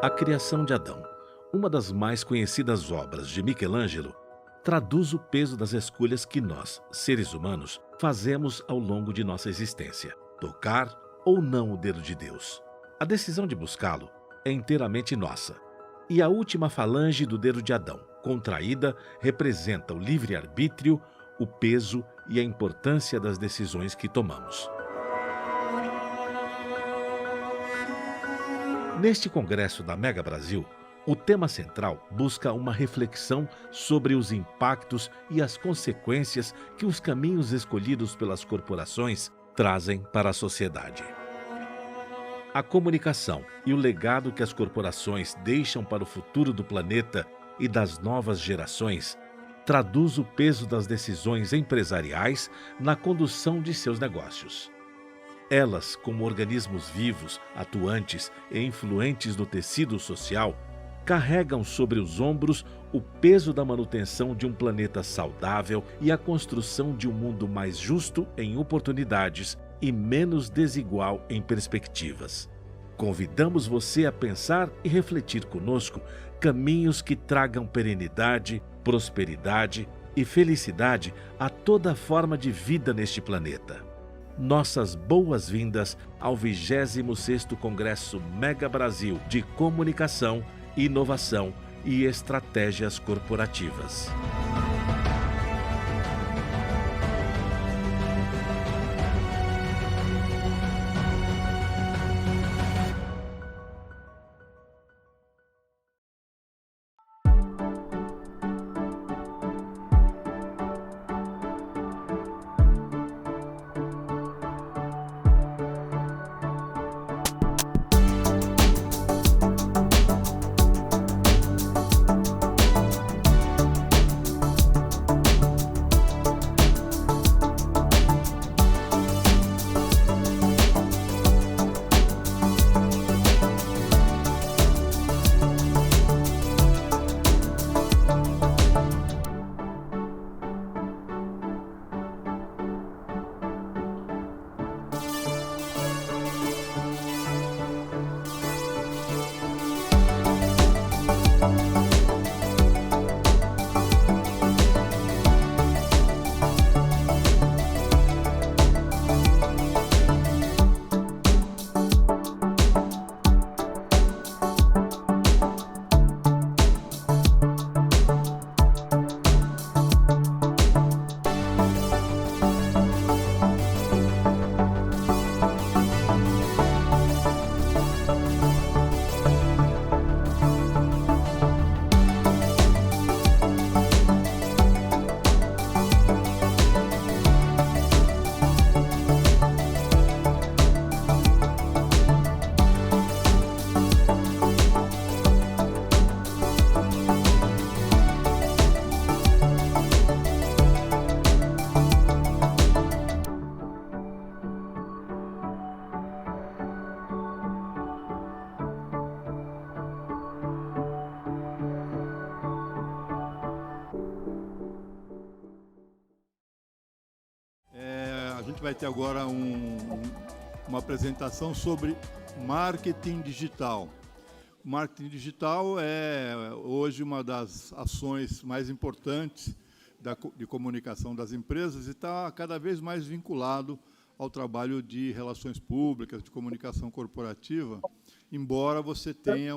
A Criação de Adão, uma das mais conhecidas obras de Michelangelo, traduz o peso das escolhas que nós, seres humanos, fazemos ao longo de nossa existência: tocar ou não o dedo de Deus. A decisão de buscá-lo é inteiramente nossa. E a última falange do dedo de Adão, contraída, representa o livre-arbítrio, o peso e a importância das decisões que tomamos. Neste congresso da Mega Brasil, o tema central busca uma reflexão sobre os impactos e as consequências que os caminhos escolhidos pelas corporações trazem para a sociedade. A comunicação e o legado que as corporações deixam para o futuro do planeta e das novas gerações traduz o peso das decisões empresariais na condução de seus negócios. Elas, como organismos vivos, atuantes e influentes no tecido social, carregam sobre os ombros o peso da manutenção de um planeta saudável e a construção de um mundo mais justo em oportunidades e menos desigual em perspectivas. Convidamos você a pensar e refletir conosco caminhos que tragam perenidade, prosperidade e felicidade a toda forma de vida neste planeta. Nossas boas-vindas ao 26º Congresso Mega Brasil de Comunicação, Inovação e Estratégias Corporativas. A gente vai ter agora uma apresentação sobre marketing digital. O marketing digital é hoje uma das ações mais importantes de comunicação das empresas e está cada vez mais vinculado ao trabalho de relações públicas, de comunicação corporativa, embora você tenha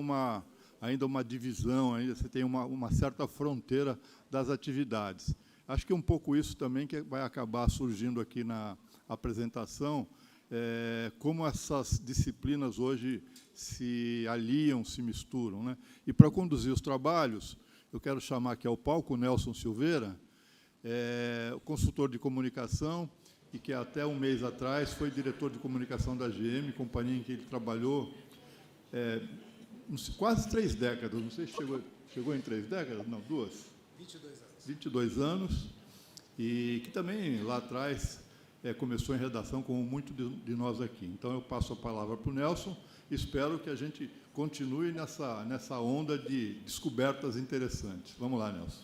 ainda uma divisão, ainda você tenha uma certa fronteira das atividades. Acho que é um pouco isso também que vai acabar surgindo aqui na apresentação, como essas disciplinas hoje se aliam, se misturam, né? E para conduzir os trabalhos, eu quero chamar aqui ao palco o Nelson Silveira, consultor de comunicação, e que até um mês atrás foi diretor de comunicação da GM, companhia em que ele trabalhou quase 3 décadas, não sei se chegou em 3 décadas, não, 2? 22 anos. 22 anos, e que também, lá atrás, começou em redação, como muitos de nós aqui. Então, eu passo a palavra para o Nelson e espero que a gente continue nessa onda de descobertas interessantes. Vamos lá, Nelson.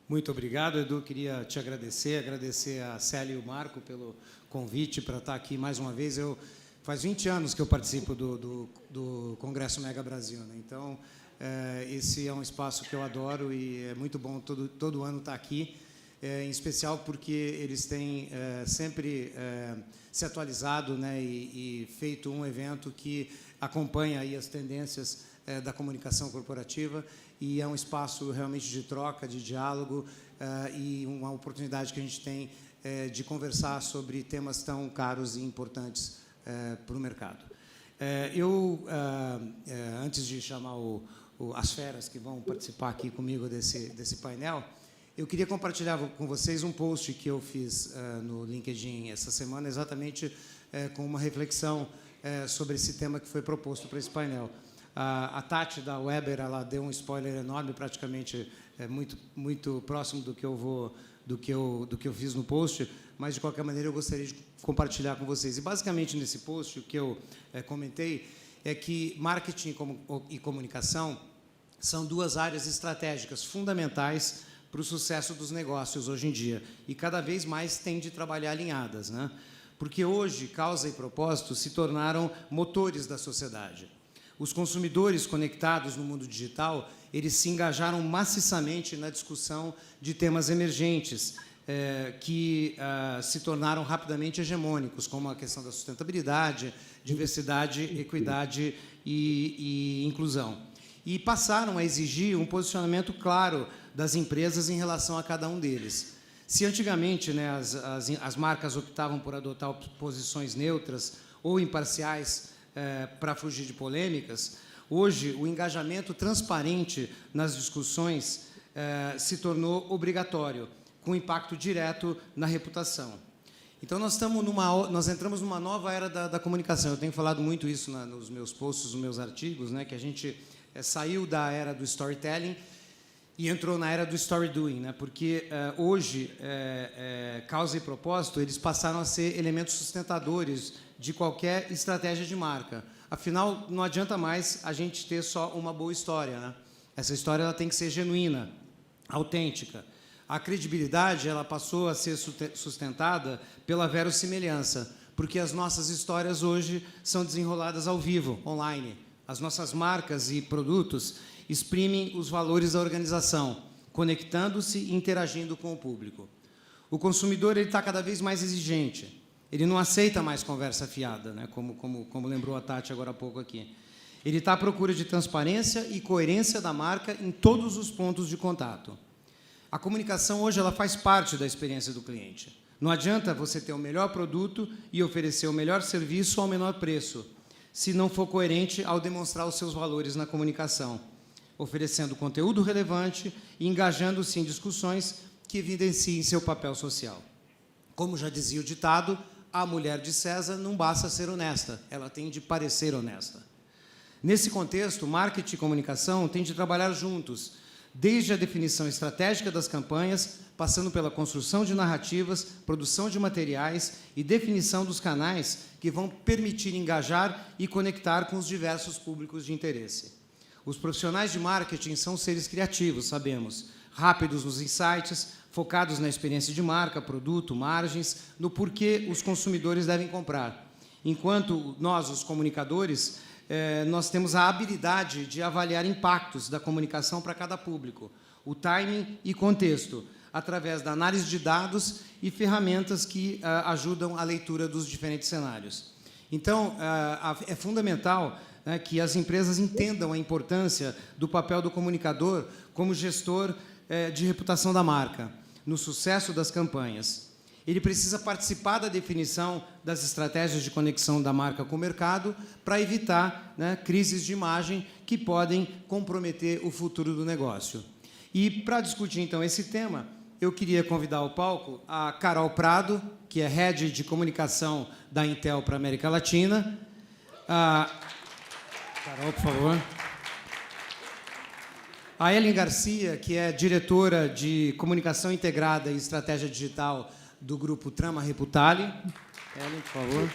Muito obrigado, Edu. Queria te agradecer a Célia e o Marco pelo convite para estar aqui mais uma vez. Eu faz 20 anos que eu participo do Congresso Mega Brasil, né? Então, esse é um espaço que eu adoro e é muito bom todo ano estar aqui, em especial porque eles têm sempre se atualizado, né, e feito um evento que acompanha aí as tendências da comunicação corporativa, e é um espaço realmente de troca, de diálogo, e uma oportunidade que a gente tem de conversar sobre temas tão caros e importantes para o mercado. Antes de chamar as feras que vão participar aqui comigo desse painel, eu queria compartilhar com vocês um post que eu fiz no LinkedIn essa semana, exatamente com uma reflexão sobre esse tema que foi proposto para esse painel. A Tati, da Weber, ela deu um spoiler enorme, praticamente muito próximo do que eu fiz no post, mas, de qualquer maneira, eu gostaria de compartilhar com vocês. E, basicamente, nesse post, o que eu comentei é que marketing e comunicação são duas áreas estratégicas fundamentais para o sucesso dos negócios hoje em dia, e cada vez mais têm de trabalhar alinhadas, né? Porque hoje causa e propósito se tornaram motores da sociedade. Os consumidores conectados no mundo digital, eles se engajaram maciçamente na discussão de temas emergentes que se tornaram rapidamente hegemônicos, como a questão da sustentabilidade, diversidade, equidade e inclusão. E passaram a exigir um posicionamento claro das empresas em relação a cada um deles. Se antigamente, né, as marcas optavam por adotar posições neutras ou imparciais para fugir de polêmicas, hoje o engajamento transparente nas discussões se tornou obrigatório, com impacto direto na reputação. Então, nós entramos numa nova era da comunicação. Eu tenho falado muito isso nos meus posts, nos meus artigos, né, que a gente saiu da era do storytelling e entrou na era do story doing, né? Porque hoje causa e propósito eles passaram a ser elementos sustentadores de qualquer estratégia de marca. Afinal, não adianta mais a gente ter só uma boa história, né? Essa história ela tem que ser genuína, autêntica. A credibilidade ela passou a ser sustentada pela verossimilhança, porque as nossas histórias hoje são desenroladas ao vivo, online. As nossas marcas e produtos exprimem os valores da organização, conectando-se e interagindo com o público. O consumidor está cada vez mais exigente. Ele não aceita mais conversa fiada, né? como lembrou a Tati agora há pouco aqui. Ele está à procura de transparência e coerência da marca em todos os pontos de contato. A comunicação hoje ela faz parte da experiência do cliente. Não adianta você ter o melhor produto e oferecer o melhor serviço ao menor preço, se não for coerente ao demonstrar os seus valores na comunicação, oferecendo conteúdo relevante e engajando-se em discussões que evidenciem seu papel social. Como já dizia o ditado, a mulher de César não basta ser honesta, ela tem de parecer honesta. Nesse contexto, marketing e comunicação têm de trabalhar juntos, desde a definição estratégica das campanhas, passando pela construção de narrativas, produção de materiais e definição dos canais que vão permitir engajar e conectar com os diversos públicos de interesse. Os profissionais de marketing são seres criativos, sabemos, rápidos nos insights, focados na experiência de marca, produto, margens, no porquê os consumidores devem comprar. Enquanto nós, os comunicadores, nós temos a habilidade de avaliar impactos da comunicação para cada público, o timing e contexto, através da análise de dados e ferramentas que ajudam a leitura dos diferentes cenários. Então, é fundamental, né, que as empresas entendam a importância do papel do comunicador como gestor de reputação da marca, no sucesso das campanhas. Ele precisa participar da definição das estratégias de conexão da marca com o mercado para evitar, né, crises de imagem que podem comprometer o futuro do negócio. E, para discutir, então, esse tema, eu queria convidar ao palco a Carol Prado, que é Head de Comunicação da Intel para a América Latina. Carol, por favor. A Ellen Garcia, que é diretora de Comunicação Integrada e Estratégia Digital do grupo Trama Reputale. Ellen, por favor.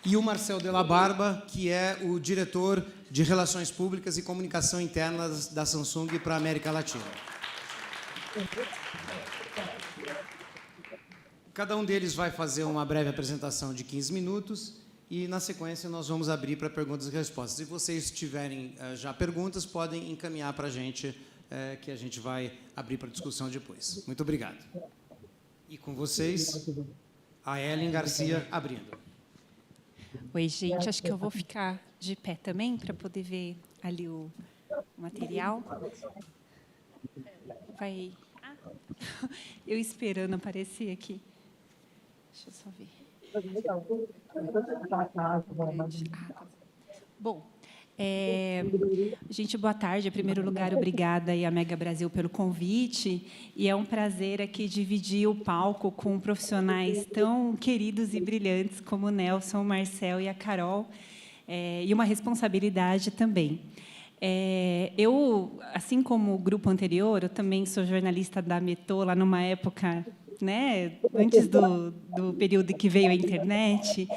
E o Marcel Della Barba, que é o diretor de Relações Públicas e Comunicação Interna da Samsung para a América Latina. Cada um deles vai fazer uma breve apresentação de 15 minutos e, na sequência, nós vamos abrir para perguntas e respostas. Se vocês tiverem já perguntas, podem encaminhar para a gente, que a gente vai abrir para discussão depois. Muito obrigado. E com vocês, a Ellen Garcia abrindo. Oi, gente. Acho que eu vou ficar de pé também para poder ver ali o material. Vai... Eu esperando aparecer aqui. Deixa eu só ver. Bom, gente, boa tarde. Em primeiro lugar, obrigada aí à Mega Brasil pelo convite. E é um prazer aqui dividir o palco com profissionais tão queridos e brilhantes como o Nelson, o Marcel e a Carol. E uma responsabilidade também. Eu, assim como o grupo anterior, eu também sou jornalista da Metô, lá numa época, né, antes do período que veio a internet,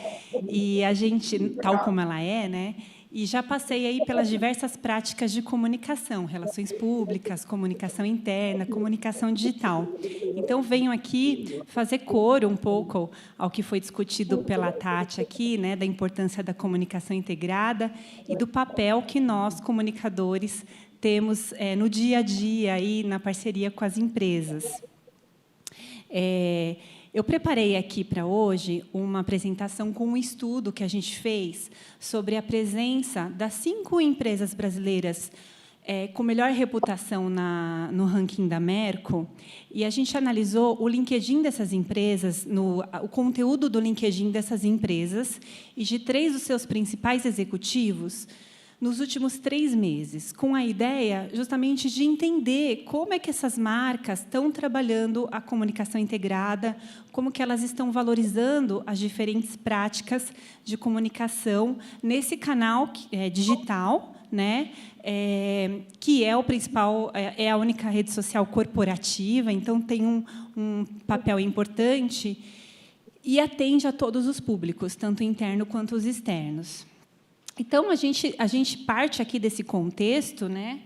e a gente, tal como ela é, né, e já passei aí pelas diversas práticas de comunicação, relações públicas, comunicação interna, comunicação digital. Então, venho aqui fazer coro um pouco ao que foi discutido pela Tati aqui, né, da importância da comunicação integrada e do papel que nós, comunicadores, temos no dia a dia, aí, na parceria com as empresas. Eu preparei aqui para hoje uma apresentação com um estudo que a gente fez sobre a presença das 5 empresas brasileiras com melhor reputação no ranking da Merco, e a gente analisou o LinkedIn dessas empresas, o conteúdo do LinkedIn dessas empresas e de 3 dos seus principais executivos nos últimos 3 meses, com a ideia justamente de entender como é que essas marcas estão trabalhando a comunicação integrada, como que elas estão valorizando as diferentes práticas de comunicação nesse canal digital, né, que é o principal, é a única rede social corporativa, então tem um papel importante e atende a todos os públicos, tanto interno quanto os externos. Então, a gente parte aqui desse contexto, né?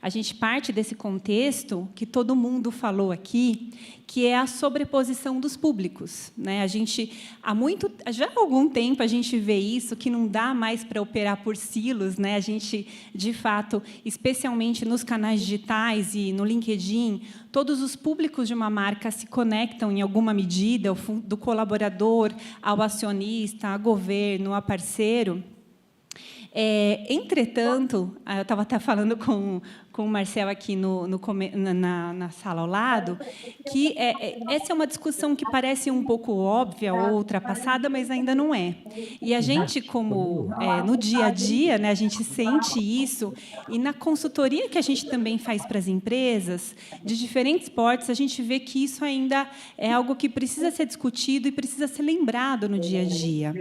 A gente parte desse contexto que todo mundo falou aqui, que é a sobreposição dos públicos, né? Já há algum tempo a gente vê isso, que não dá mais para operar por silos, né? A gente, de fato, especialmente nos canais digitais e no LinkedIn, todos os públicos de uma marca se conectam em alguma medida, do colaborador ao acionista, a governo, a parceiro. Entretanto, eu estava até falando com o Marcel aqui na sala ao lado, que essa é uma discussão que parece um pouco óbvia ou ultrapassada, mas ainda não é. E a gente, como no dia a dia, né, a gente sente isso, e na consultoria que a gente também faz para as empresas, de diferentes portes, a gente vê que isso ainda é algo que precisa ser discutido e precisa ser lembrado no dia a dia.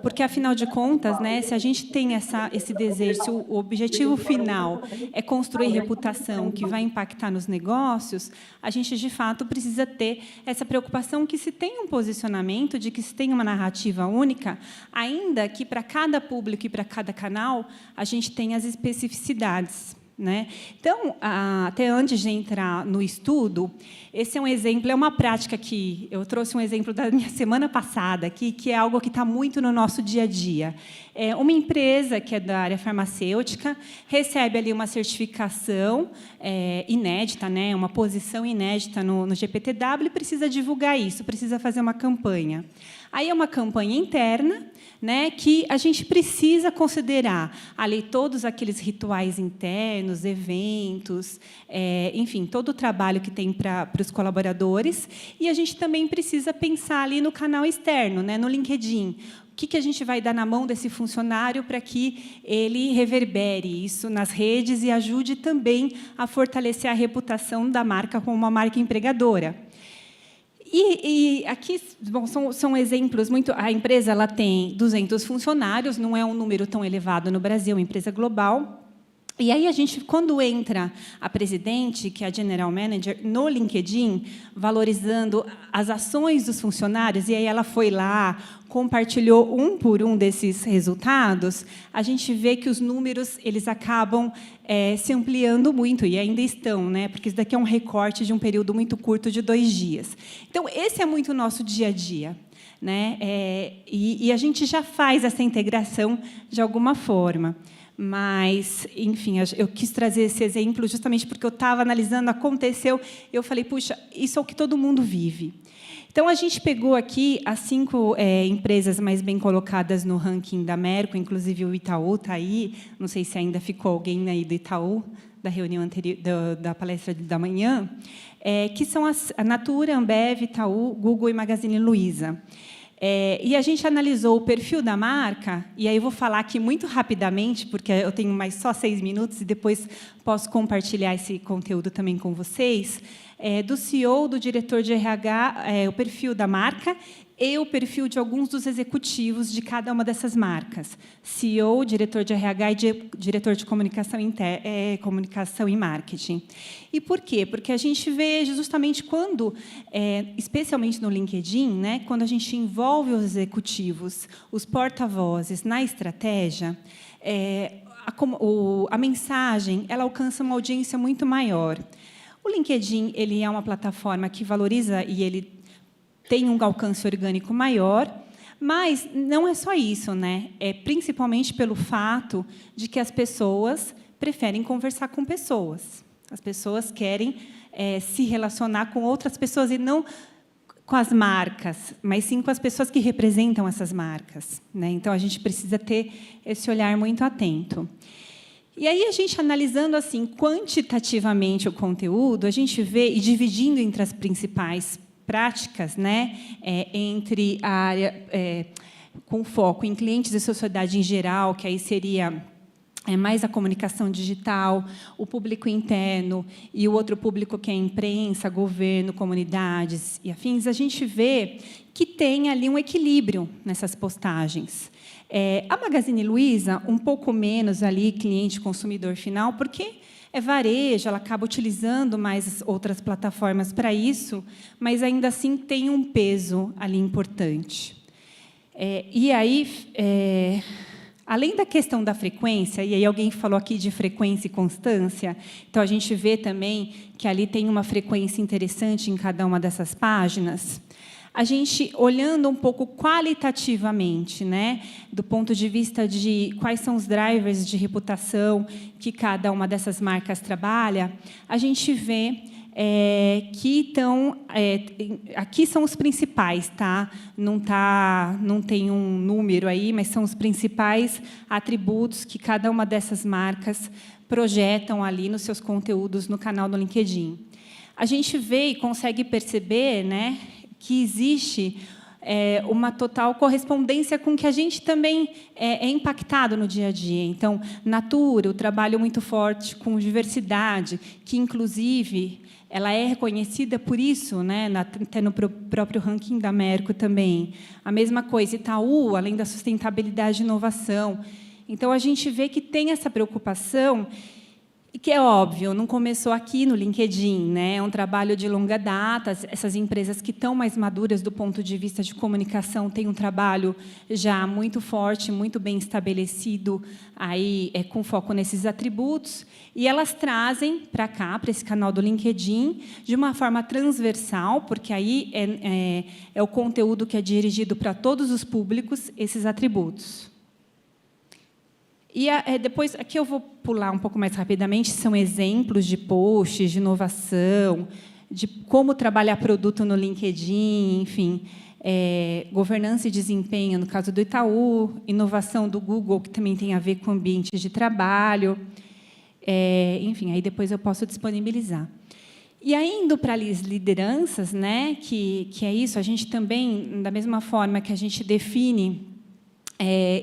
Porque, afinal de contas, né, se a gente tem esse desejo, se o objetivo final é construir reputação que vai impactar nos negócios, a gente, de fato, precisa ter essa preocupação que se tem um posicionamento, de que se tem uma narrativa única, ainda que, para cada público e para cada canal, a gente tem as especificidades, né? Então, até antes de entrar no estudo, esse é um exemplo, é uma prática que eu trouxe um exemplo da minha semana passada aqui, que é algo que está muito no nosso dia a dia. Uma empresa que é da área farmacêutica recebe ali uma certificação inédita, né, uma posição inédita no GPTW, e precisa divulgar isso, precisa fazer uma campanha. Aí é uma campanha interna, né, que a gente precisa considerar ali todos aqueles rituais internos, eventos, enfim, todo o trabalho que tem para os colaboradores, e a gente também precisa pensar ali no canal externo, né, no LinkedIn. O que a gente vai dar na mão desse funcionário para que ele reverbere isso nas redes e ajude também a fortalecer a reputação da marca como uma marca empregadora. E aqui, bom, são exemplos muito... A empresa ela tem 200 funcionários, não é um número tão elevado no Brasil, é uma empresa global. E aí, quando entra a presidente, que é a General Manager, no LinkedIn, valorizando as ações dos funcionários, e aí ela foi lá, compartilhou um por um desses resultados, a gente vê que os números eles acabam se ampliando muito, e ainda estão, né? Porque isso daqui é um recorte de um período muito curto de 2 dias. Então, esse é muito o nosso dia a dia, né? E a gente já faz essa integração de alguma forma. Mas, enfim, eu quis trazer esse exemplo justamente porque eu estava analisando, aconteceu, eu falei, puxa, isso é o que todo mundo vive. Então, a gente pegou aqui as 5 empresas mais bem colocadas no ranking da Merco, inclusive o Itaú está aí, não sei se ainda ficou alguém aí do Itaú, da reunião anterior, da palestra da manhã, que são a Natura, Ambev, Itaú, Google e Magazine Luiza. E a gente analisou o perfil da marca, e aí eu vou falar aqui muito rapidamente, porque eu tenho mais só 6 minutos, e depois posso compartilhar esse conteúdo também com vocês, do CEO, do diretor de RH, o perfil da marca e o perfil de alguns dos executivos de cada uma dessas marcas. CEO, diretor de RH e diretor de comunicação e marketing. E por quê? Porque a gente vê justamente quando, especialmente no LinkedIn, né, quando a gente envolve os executivos, os porta-vozes na estratégia, a mensagem ela alcança uma audiência muito maior. O LinkedIn ele é uma plataforma que valoriza e ele tem um alcance orgânico maior, mas não é só isso, né? É principalmente pelo fato de que as pessoas preferem conversar com pessoas. As pessoas querem se relacionar com outras pessoas e não com as marcas, mas sim com as pessoas que representam essas marcas, né? Então, a gente precisa ter esse olhar muito atento. E aí, a gente analisando assim quantitativamente o conteúdo, a gente vê, e dividindo entre as principais práticas, né, entre a área com foco em clientes e sociedade em geral, que aí seria mais a comunicação digital, o público interno e o outro público que é a imprensa, governo, comunidades e afins, a gente vê que tem ali um equilíbrio nessas postagens. A Magazine Luiza, um pouco menos ali cliente consumidor final, porque é varejo, ela acaba utilizando mais outras plataformas para isso, mas, ainda assim, tem um peso ali importante. E aí, além da questão da frequência, e aí alguém falou aqui de frequência e constância, então, a gente vê também que ali tem uma frequência interessante em cada uma dessas páginas. A gente, olhando um pouco qualitativamente, né, do ponto de vista de quais são os drivers de reputação que cada uma dessas marcas trabalha, a gente vê que aqui são os principais, tá? Não tem um número aí, mas são os principais atributos que cada uma dessas marcas projetam ali nos seus conteúdos no canal do LinkedIn. A gente vê e consegue perceber, né, que existe uma total correspondência com que a gente também é impactado no dia a dia. Então, Natura, o trabalho muito forte com diversidade, que, inclusive, ela é reconhecida por isso, né, até no próprio ranking da Merco também. A mesma coisa, Itaú, além da sustentabilidade e inovação. Então, a gente vê que tem essa preocupação, e que é óbvio, não começou aqui no LinkedIn, né? É um trabalho de longa data. Essas empresas que estão mais maduras do ponto de vista de comunicação têm um trabalho já muito forte, muito bem estabelecido, aí, com foco nesses atributos, e elas trazem para cá, para esse canal do LinkedIn, de uma forma transversal, porque aí é o conteúdo que é dirigido para todos os públicos, esses atributos. E depois, aqui eu vou pular um pouco mais rapidamente, são exemplos de posts, de inovação, de como trabalhar produto no LinkedIn, enfim, governança e desempenho, no caso do Itaú, inovação do Google, que também tem a ver com ambientes de trabalho, enfim, aí depois eu posso disponibilizar. E aí, indo para as lideranças, né, que é isso, a gente também, da mesma forma que a gente define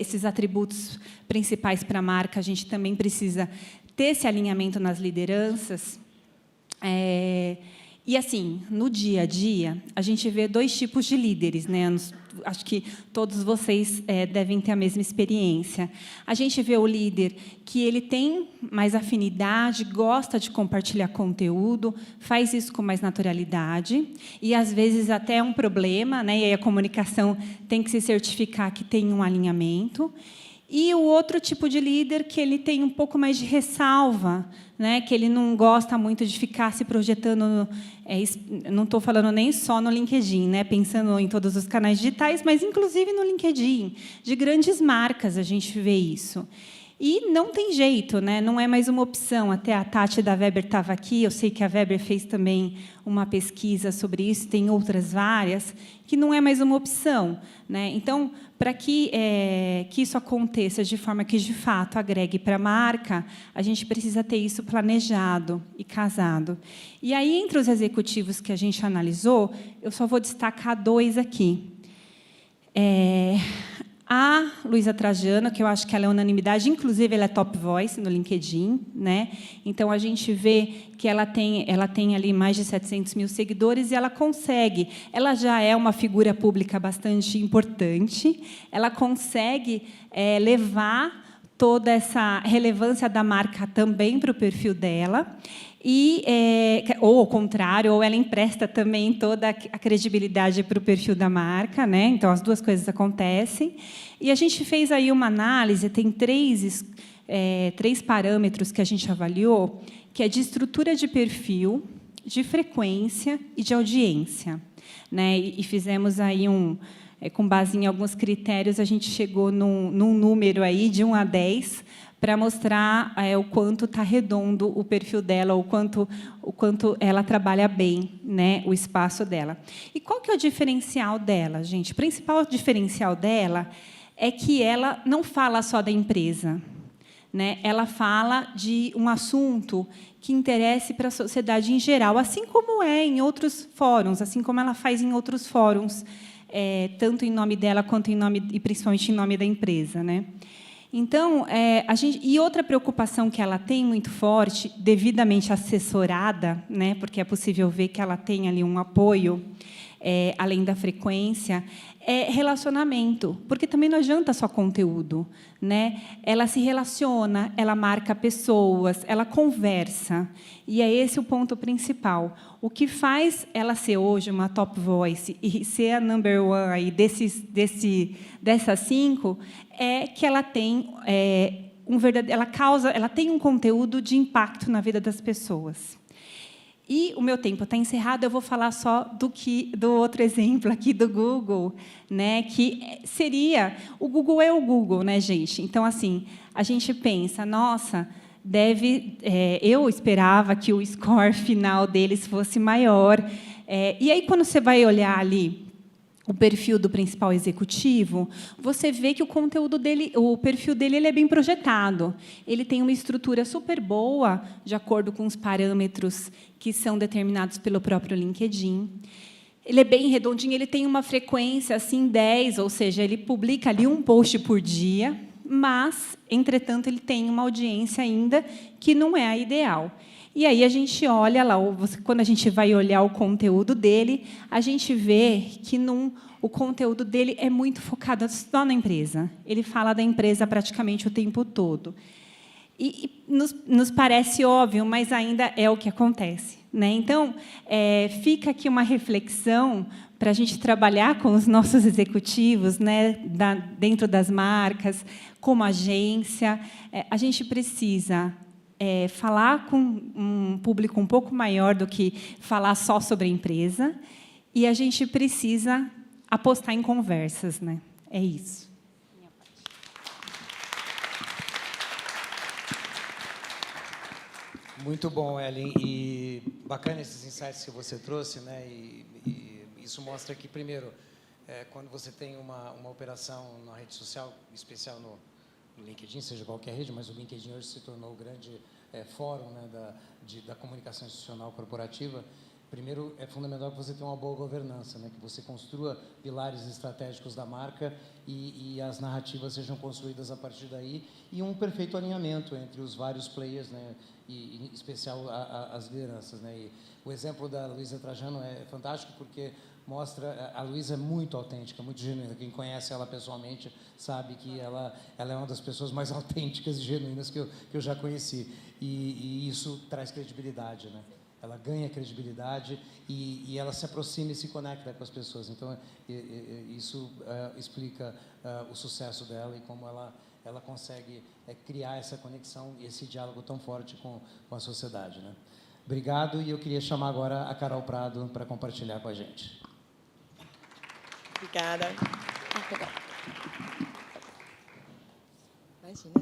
esses atributos principais para a marca, a gente também precisa ter esse alinhamento nas lideranças. E, assim, no dia a dia, a gente vê 2 tipos de líderes, né? Acho que todos vocês devem ter a mesma experiência. A gente vê o líder que ele tem mais afinidade, gosta de compartilhar conteúdo, faz isso com mais naturalidade, e, às vezes, até é um problema, né? E aí a comunicação tem que se certificar que tem um alinhamento. E o outro tipo de líder que ele tem um pouco mais de ressalva, né, que ele não gosta muito de ficar se projetando, não estou falando nem só no LinkedIn, né, pensando em todos os canais digitais, mas, inclusive, no LinkedIn. De grandes marcas, a gente vê isso. E não tem jeito, né? Não é mais uma opção. Até a Tati da Weber estava aqui, eu sei que a Weber fez também uma pesquisa sobre isso, tem outras várias, que não é mais uma opção, né? Então, para que isso aconteça de forma que, de fato, agregue para a marca, a gente precisa ter isso planejado e casado. E aí, entre os executivos que a gente analisou, eu só vou destacar 2 aqui. A Luísa Trajano, que eu acho que ela é unanimidade, inclusive ela é top voice no LinkedIn, né? Então a gente vê que ela tem ali mais de 700 mil seguidores e ela consegue. Ela já é uma figura pública bastante importante. Ela consegue levar toda essa relevância da marca também para o perfil dela. Ou ao contrário, ou ela empresta também toda a credibilidade para o perfil da marca, né? Então as 2 coisas acontecem. E a gente fez aí uma análise, tem 3 parâmetros que a gente avaliou, que é de estrutura de perfil, de frequência e de audiência, né? E fizemos aí com base em alguns critérios, a gente chegou num número aí de 1 a 10, para mostrar o quanto está redondo o perfil dela, o quanto ela trabalha bem, né, o espaço dela. E qual que é o diferencial dela, gente? O principal diferencial dela é que ela não fala só da empresa, né? Ela fala de um assunto que interesse para a sociedade em geral, assim como é em outros fóruns, assim como ela faz em outros fóruns, tanto em nome dela quanto e principalmente em nome da empresa, né? Então, e outra preocupação que ela tem muito forte, devidamente assessorada, né, porque é possível ver que ela tem ali um apoio, além da frequência, é relacionamento, porque também não adianta só conteúdo, né? Ela se relaciona, ela marca pessoas, ela conversa, e é esse o ponto principal. O que faz ela ser hoje uma top voice e ser a number one aí dessas 5 é que ela tem ela tem um conteúdo de impacto na vida das pessoas. E o meu tempo está encerrado, eu vou falar só do outro exemplo aqui do Google, né, que seria... O Google é o Google, né, gente? Então, assim, a gente pensa, nossa, eu esperava que o score final deles fosse maior. E aí, quando você vai olhar ali o perfil do principal executivo, você vê que o conteúdo dele, o perfil dele, ele é bem projetado. Ele tem uma estrutura super boa, de acordo com os parâmetros que são determinados pelo próprio LinkedIn. Ele é bem redondinho, ele tem uma frequência assim 10, ou seja, ele publica ali um post por dia, mas, entretanto, ele tem uma audiência ainda que não é a ideal. E aí a gente olha lá, quando a gente vai olhar o conteúdo dele, a gente vê que o conteúdo dele é muito focado só na empresa. Ele fala da empresa praticamente o tempo todo. E nos parece óbvio, mas ainda é o que acontece, né? Então, fica aqui uma reflexão para a gente trabalhar com os nossos executivos, né, dentro das marcas, como agência. A gente precisa falar com um público um pouco maior do que falar só sobre a empresa, e a gente precisa apostar em conversas, né? É isso. Muito bom, Ellen, e bacana esses insights que você trouxe, né? E isso mostra que, primeiro, quando você tem uma operação na rede social, em especial no LinkedIn, seja qualquer rede, mas o LinkedIn hoje se tornou o grande fórum, né, da comunicação institucional corporativa. Primeiro, é fundamental que você tenha uma boa governança, né? Que você construa pilares estratégicos da marca e as narrativas sejam construídas a partir daí, e um perfeito alinhamento entre os vários players, né? E em especial as lideranças, né? E o exemplo da Luísa Trajano é fantástico, porque mostra... A Luísa é muito autêntica, muito genuína. Quem conhece ela pessoalmente sabe que ela é uma das pessoas mais autênticas e genuínas que eu já conheci. E isso traz credibilidade, né? Ela ganha credibilidade e ela se aproxima e se conecta com as pessoas. Então, isso explica o sucesso dela e como ela consegue criar essa conexão e esse diálogo tão forte com a sociedade, né? Obrigado, e eu queria chamar agora a Carol Prado para compartilhar com a gente. Obrigada. Imagina.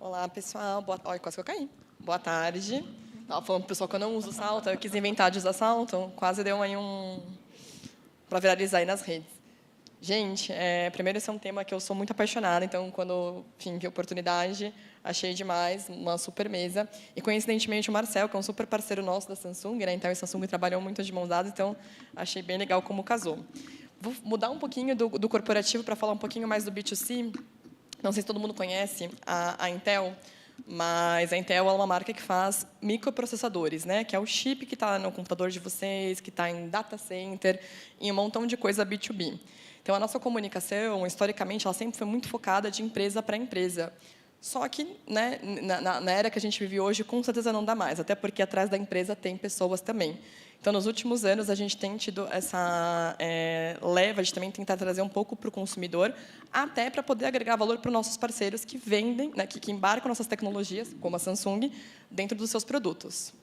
Olá, pessoal. Olha, quase que eu caí. Boa tarde. Estava falando para o pessoal que eu não uso salto, eu quis inventar de usar salto, quase deu aí para viralizar aí nas redes. Gente, primeiro, esse é um tema que eu sou muito apaixonada, então, quando vi a oportunidade, achei demais, uma super mesa. E, coincidentemente, o Marcel, que é um super parceiro nosso da Samsung, né? Então, a Samsung trabalhou muito de mãos dadas, então, achei bem legal como casou. Vou mudar um pouquinho do corporativo para falar um pouquinho mais do B2C. Não sei se todo mundo conhece a Intel, mas a Intel é uma marca que faz microprocessadores, né? Que é o chip que está no computador de vocês, que está em data center, e um montão de coisa B2B. Então, a nossa comunicação, historicamente, ela sempre foi muito focada de empresa para empresa. Só que, né, na era que a gente vive hoje, com certeza não dá mais, até porque atrás da empresa tem pessoas também. Então, nos últimos anos, a gente tem tido essa leva de também tentar trazer um pouco para o consumidor, até para poder agregar valor para os nossos parceiros que vendem, né, que embarcam nossas tecnologias, como a Samsung, dentro dos seus produtos.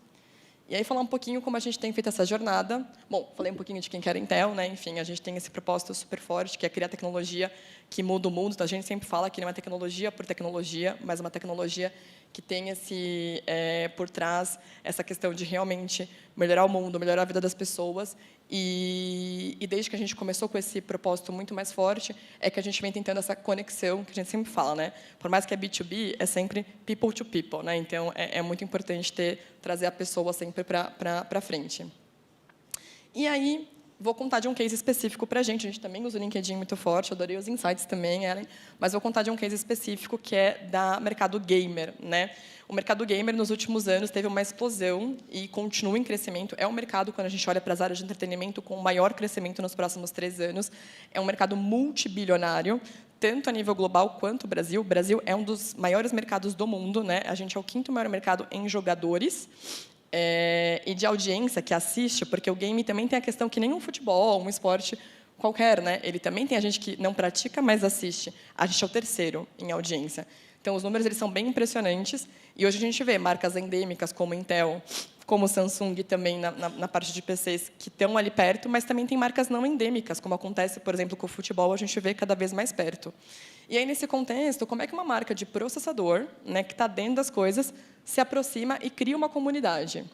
E aí, falar um pouquinho como a gente tem feito essa jornada. Bom, falei um pouquinho de quem quer a Intel, né? Enfim, a gente tem esse propósito super forte, que é criar tecnologia que muda o mundo. Então, a gente sempre fala que não é tecnologia por tecnologia, mas uma tecnologia que tem por trás essa questão de realmente melhorar o mundo, melhorar a vida das pessoas. E desde que a gente começou com esse propósito muito mais forte, é que a gente vem tentando essa conexão, que a gente sempre fala, né? Por mais que é B2B, é sempre people to people, né? Então, é muito importante trazer a pessoa sempre para frente. E aí, vou contar de um case específico para a gente também usa o LinkedIn muito forte, eu adorei os insights também, Ellen, mas vou contar de um case específico que é da mercado gamer, né? O mercado gamer, nos últimos anos, teve uma explosão e continua em crescimento. É um mercado, quando a gente olha para as áreas de entretenimento, com maior crescimento nos próximos 3 anos. É um mercado multibilionário, tanto a nível global quanto o Brasil. O Brasil é um dos maiores mercados do mundo, né? A gente é o 5º maior mercado em jogadores. E de audiência que assiste, porque o game também tem a questão que nem um futebol, um esporte qualquer, né? Ele também tem a gente que não pratica, mas assiste. A gente é o 3º em audiência. Então, os números eles são bem impressionantes. E hoje a gente vê marcas endêmicas como Intel, como Samsung também na parte de PCs, que estão ali perto, mas também tem marcas não endêmicas, como acontece, por exemplo, com o futebol, a gente vê cada vez mais perto. E aí, nesse contexto, como é que uma marca de processador, né, que está dentro das coisas, se aproxima e cria uma comunidade?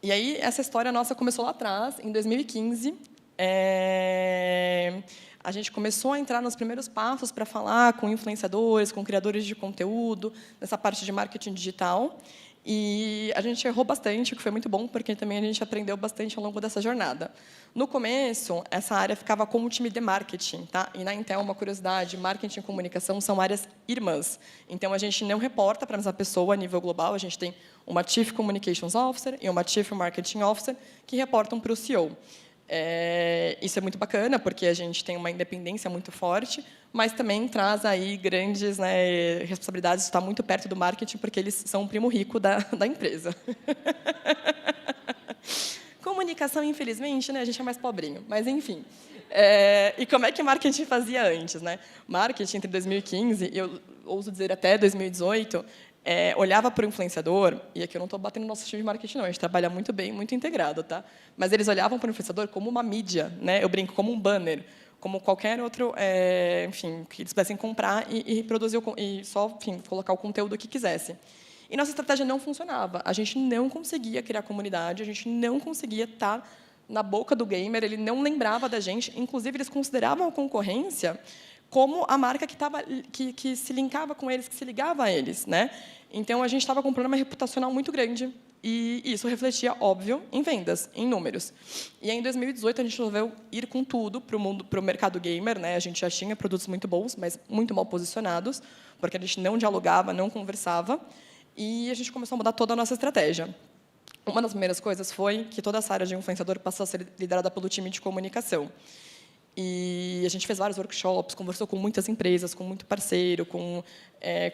E aí, essa história nossa começou lá atrás, em 2015. A gente começou a entrar nos primeiros passos para falar com influenciadores, com criadores de conteúdo, nessa parte de marketing digital. E a gente errou bastante, o que foi muito bom, porque também a gente aprendeu bastante ao longo dessa jornada. No começo, essa área ficava com o time de marketing, tá? E na Intel, uma curiosidade, marketing e comunicação são áreas irmãs. Então, a gente não reporta para a mesma pessoa a nível global, a gente tem uma Chief Communications Officer e uma Chief Marketing Officer que reportam para o CEO. Isso é muito bacana, porque a gente tem uma independência muito forte, mas também traz aí grandes, né, responsabilidades, está muito perto do marketing, porque eles são o primo rico da empresa. Comunicação, infelizmente, né, a gente é mais pobrinho, mas, enfim. E como é que marketing fazia antes? Né? Marketing, entre 2015, eu ouso dizer até 2018, olhava para o influenciador, e aqui eu não estou batendo no nosso time de marketing, não, a gente trabalha muito bem, muito integrado, tá? Mas eles olhavam para o influenciador como uma mídia, né? Eu brinco, como um banner, como qualquer outro, enfim, que eles pudessem comprar e reproduzir, e só, enfim, colocar o conteúdo que quisesse. E nossa estratégia não funcionava, a gente não conseguia criar comunidade, a gente não conseguia estar na boca do gamer, ele não lembrava da gente, inclusive eles consideravam a concorrência como a marca que se linkava com eles, que se ligava a eles, né? Então, a gente estava com um problema reputacional muito grande e isso refletia, óbvio, em vendas, em números. E aí, em 2018, a gente resolveu ir com tudo para o mercado gamer, né? A gente já tinha produtos muito bons, mas muito mal posicionados, porque a gente não dialogava, não conversava, e a gente começou a mudar toda a nossa estratégia. Uma das primeiras coisas foi que toda essa área de influenciador passou a ser liderada pelo time de comunicação. E a gente fez vários workshops, conversou com muitas empresas, com muito parceiro, com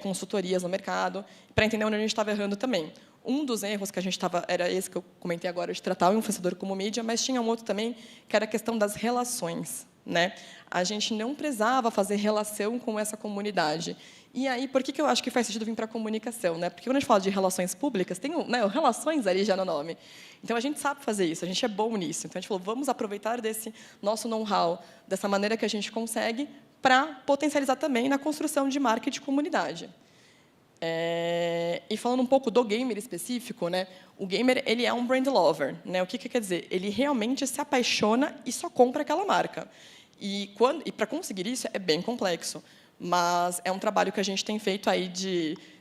consultorias no mercado, para entender onde a gente estava errando também. Um dos erros que a gente estava, era esse que eu comentei agora, de tratar o influenciador como mídia, mas tinha um outro também, que era a questão das relações, né? A gente não precisava fazer relação com essa comunidade. E aí, por que eu acho que faz sentido vir para a comunicação, né? Porque quando a gente fala de relações públicas, tem relações ali já no nome. Então, a gente sabe fazer isso, a gente é bom nisso. Então, a gente falou, vamos aproveitar desse nosso know-how, dessa maneira que a gente consegue, para potencializar também na construção de marca e de comunidade. E falando um pouco do gamer específico, né? O gamer ele é um brand lover, né? O que quer dizer? Ele realmente se apaixona e só compra aquela marca. E para conseguir isso é bem complexo, mas é um trabalho que a gente tem feito aí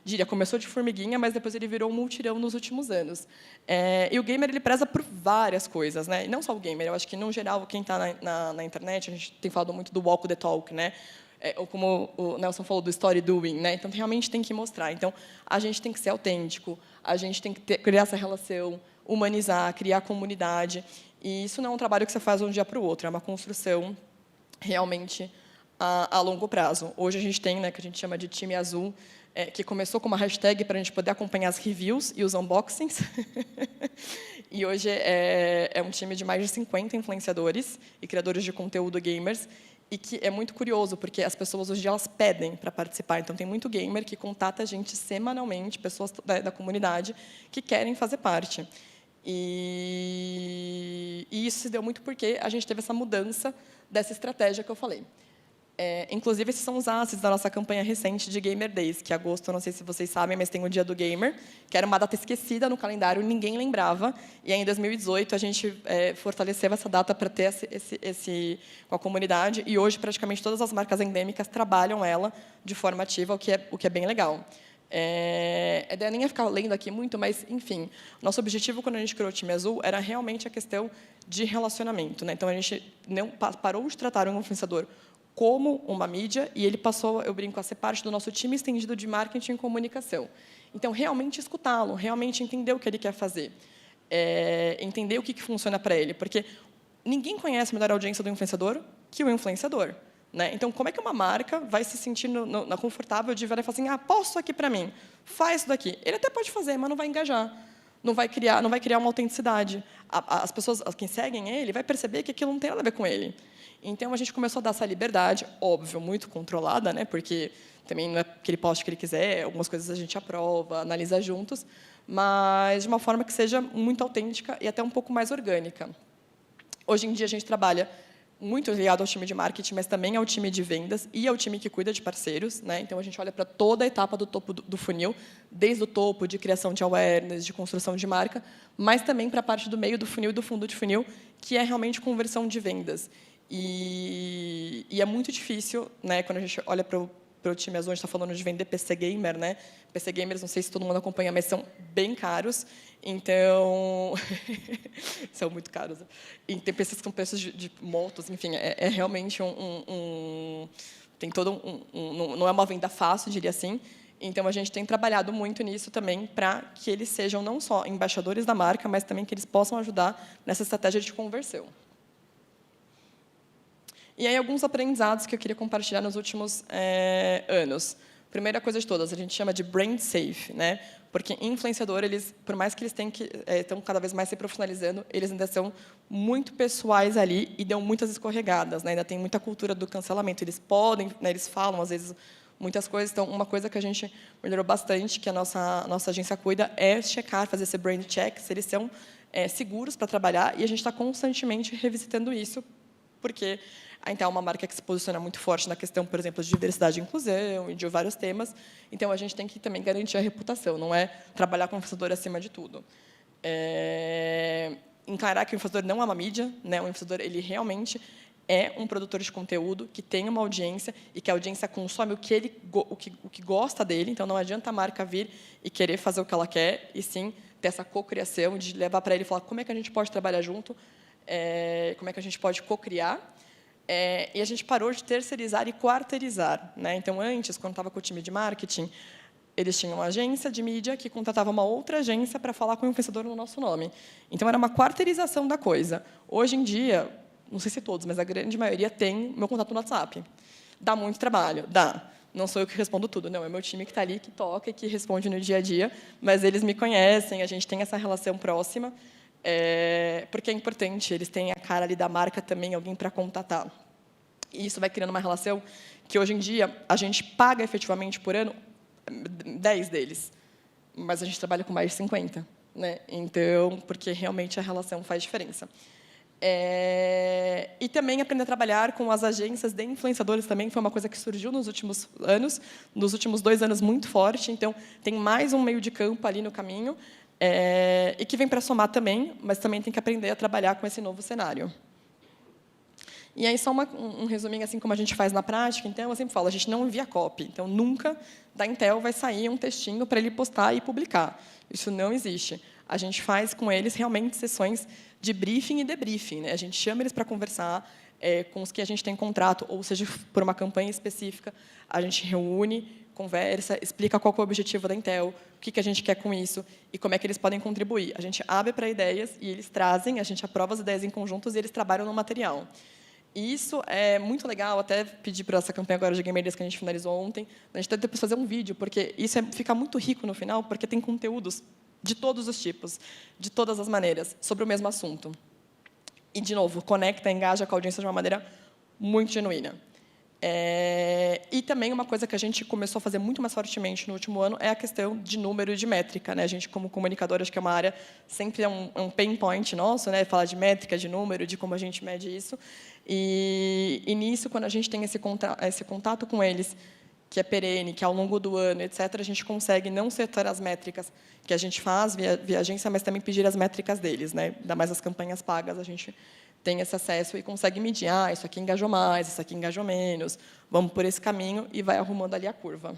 diria, começou de formiguinha, mas depois ele virou um multirão nos últimos anos. E o gamer ele preza por várias coisas, né? E não só o gamer, eu acho que no geral quem está na internet, a gente tem falado muito do walk the talk, né? Ou como o Nelson falou, do story doing, né? Então, realmente tem que mostrar. Então, a gente tem que ser autêntico, a gente tem que criar essa relação, humanizar, criar comunidade. E isso não é um trabalho que você faz de um dia para o outro, é uma construção realmente a longo prazo. Hoje, a gente tem, né, que a gente chama de time azul, que começou com uma hashtag para a gente poder acompanhar as reviews e os unboxings. E hoje é um time de mais de 50 influenciadores e criadores de conteúdo gamers, e que é muito curioso, porque as pessoas hoje elas pedem para participar. Então, tem muito gamer que contata a gente semanalmente, pessoas da comunidade, que querem fazer parte. E isso se deu muito porque a gente teve essa mudança dessa estratégia que eu falei. Inclusive, esses são os assets da nossa campanha recente de Gamer Days, que em agosto, não sei se vocês sabem, mas tem o Dia do Gamer, que era uma data esquecida no calendário, ninguém lembrava. E aí, em 2018, a gente fortaleceu essa data para ter esse com a comunidade. E hoje, praticamente, todas as marcas endêmicas trabalham ela de forma ativa, o que é bem legal. A ideia nem é ficar lendo aqui muito, mas, enfim, nosso objetivo, quando a gente criou o Time Azul, era realmente a questão de relacionamento, né? Então, a gente não parou de tratar um influenciador como uma mídia, e ele passou, eu brinco, a ser parte do nosso time estendido de marketing e comunicação. Então, realmente escutá-lo, realmente entender o que ele quer fazer, entender o que funciona para ele, porque ninguém conhece melhor a audiência do influenciador que o influenciador, né? Então, como é que uma marca vai se sentir confortável de ver e falar assim, posta isso aqui para mim, faz isso daqui. Ele até pode fazer, mas não vai engajar, não vai criar uma autenticidade. As pessoas, quem seguem ele, vai perceber que aquilo não tem nada a ver com ele. Então, a gente começou a dar essa liberdade, óbvio, muito controlada, né? Porque também não é que ele poste o que ele quiser, algumas coisas a gente aprova, analisa juntos, mas de uma forma que seja muito autêntica e até um pouco mais orgânica. Hoje em dia, a gente trabalha muito ligado ao time de marketing, mas também ao time de vendas e ao time que cuida de parceiros, né? Então, a gente olha para toda a etapa do topo do funil, desde o topo de criação de awareness, de construção de marca, mas também para a parte do meio do funil e do fundo de funil, que é realmente conversão de vendas. E é muito difícil, né, quando a gente olha para o time azul, a gente está falando de vender PC Gamer, né? PC Gamers, não sei se todo mundo acompanha, mas são bem caros. Então, são muito caros. E tem PCs com preços de motos, enfim, é realmente tem todo não é uma venda fácil, diria assim. Então, a gente tem trabalhado muito nisso também para que eles sejam não só embaixadores da marca, mas também que eles possam ajudar nessa estratégia de conversão. E aí, alguns aprendizados que eu queria compartilhar nos últimos anos. Primeira coisa de todas, a gente chama de brand safe, né? Porque influenciador, eles, por mais que eles estão cada vez mais se profissionalizando, eles ainda são muito pessoais ali e dão muitas escorregadas, né? Ainda tem muita cultura do cancelamento. Eles podem, né, eles falam, às vezes, muitas coisas. Então, uma coisa que a gente melhorou bastante, que a nossa agência cuida, é checar, fazer esse brand check, se eles são seguros para trabalhar, e a gente está constantemente revisitando isso, porque então, é uma marca que se posiciona muito forte na questão, por exemplo, de diversidade e inclusão e de vários temas. Então, a gente tem que também garantir a reputação, não é trabalhar com o influenciador acima de tudo. Encarar que o influenciador não é uma mídia, né? O influenciador ele realmente é um produtor de conteúdo que tem uma audiência e que a audiência consome o que gosta dele. Então, não adianta a marca vir e querer fazer o que ela quer, e sim ter essa cocriação, de levar para ele e falar como é que a gente pode trabalhar junto, como é que a gente pode cocriar. E a gente parou de terceirizar e quarteirizar, né? Então, antes, quando estava com o time de marketing, eles tinham uma agência de mídia que contratava uma outra agência para falar com o influenciador no nosso nome. Então, era uma quarteirização da coisa. Hoje em dia, não sei se todos, mas a grande maioria tem meu contato no WhatsApp. Dá muito trabalho? Dá. Não sou eu que respondo tudo, não. É meu time que está ali, que toca e que responde no dia a dia, mas eles me conhecem, a gente tem essa relação próxima, porque é importante, eles têm a cara ali da marca também, alguém para contatar. E isso vai criando uma relação que, hoje em dia, a gente paga efetivamente por ano 10 deles, mas a gente trabalha com mais de 50, né? Então, porque realmente a relação faz diferença. E também aprender a trabalhar com as agências de influenciadores também foi uma coisa que surgiu nos últimos anos, nos últimos 2 anos muito forte. Então, tem mais um meio de campo ali no caminho, e que vem para somar também, mas também tem que aprender a trabalhar com esse novo cenário. E aí, só um resuminho, assim, como a gente faz na prática. Então, eu sempre falo, a gente não envia copy. Então, nunca da Intel vai sair um textinho para ele postar e publicar. Isso não existe. A gente faz com eles, realmente, sessões de briefing e debriefing, né? A gente chama eles para conversar com os que a gente tem contrato, ou seja, por uma campanha específica, a gente reúne, conversa, explica qual é o objetivo da Intel, o que a gente quer com isso e como é que eles podem contribuir. A gente abre para ideias e eles trazem, a gente aprova as ideias em conjuntos e eles trabalham no material. E isso é muito legal, até pedir para essa campanha agora de Game Days que a gente finalizou ontem, a gente deve depois fazer um vídeo, porque isso fica muito rico no final, porque tem conteúdos de todos os tipos, de todas as maneiras, sobre o mesmo assunto. E, de novo, conecta, engaja com a audiência de uma maneira muito genuína. E também uma coisa que a gente começou a fazer muito mais fortemente no último ano é a questão de número e de métrica, né? A gente, como comunicador, acho que é uma área, sempre é um pain point nosso, né? Falar de métrica, de número, de como a gente mede isso. E nisso, quando a gente tem esse contato com eles, que é perene, que é ao longo do ano, etc., a gente consegue não setar as métricas que a gente faz via agência, mas também pedir as métricas deles, né? Ainda mais as campanhas pagas, a gente tem esse acesso e consegue medir, isso aqui engajou mais, isso aqui engajou menos, vamos por esse caminho e vai arrumando ali a curva.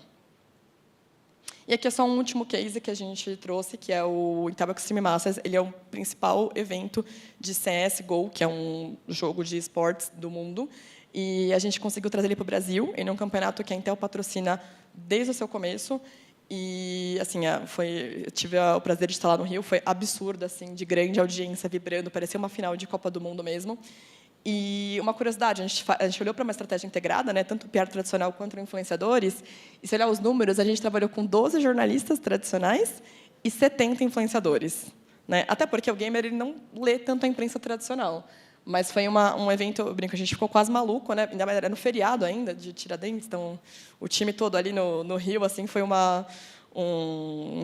E aqui é só um último case que a gente trouxe, que é o Intel Extreme Masters. Ele é o principal evento de CSGO, que é um jogo de esportes do mundo, e a gente conseguiu trazer ele para o Brasil. Ele é um campeonato que a Intel patrocina desde o seu começo. E assim, eu tive o prazer de estar lá no Rio. Foi absurdo, assim, de grande audiência, vibrando. Parecia uma final de Copa do Mundo mesmo. E uma curiosidade, a gente olhou para uma estratégia integrada, né, tanto o PR tradicional quanto influenciadores. E se olhar os números, a gente trabalhou com 12 jornalistas tradicionais e 70 influenciadores, né? Até porque o gamer ele não lê tanto a imprensa tradicional. Mas foi um evento, eu brinco, a gente ficou quase maluco, né? Ainda mais era no feriado ainda, de Tiradentes, então o time todo ali no Rio, assim, foi uma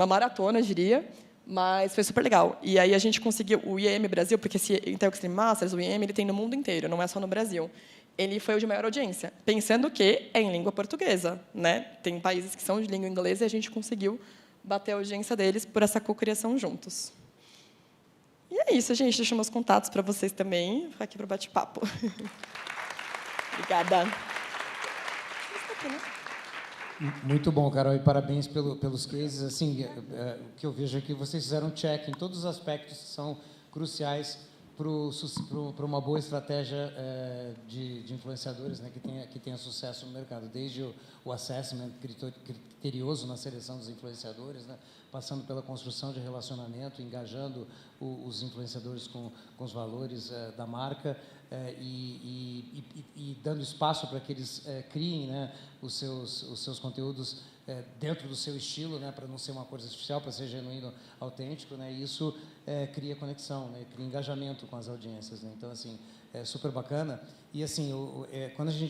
maratona, eu diria, mas foi super legal. E aí a gente conseguiu o IEM Brasil, porque esse Intel Extreme Masters, o IEM, ele tem no mundo inteiro, não é só no Brasil. Ele foi o de maior audiência, pensando que é em língua portuguesa, né? Tem países que são de língua inglesa e a gente conseguiu bater a audiência deles por essa cocriação juntos. E é isso, gente. Deixo meus contatos para vocês também. Vou ficar aqui para o bate-papo. Obrigada. Muito bom, Carol, e parabéns pelos cases. Assim, o que eu vejo aqui, vocês fizeram check em todos os aspectos que são cruciais para uma boa estratégia de influenciadores, né, que tenha sucesso no mercado, desde o assessment criterioso na seleção dos influenciadores, né, passando pela construção de relacionamento, engajando os influenciadores com os valores da marca e dando espaço para que eles criem, né, os seus conteúdos dentro do seu estilo, né, para não ser uma coisa artificial, para ser genuíno, autêntico, né, e isso cria conexão, né, cria engajamento com as audiências, né, então assim é super bacana. E assim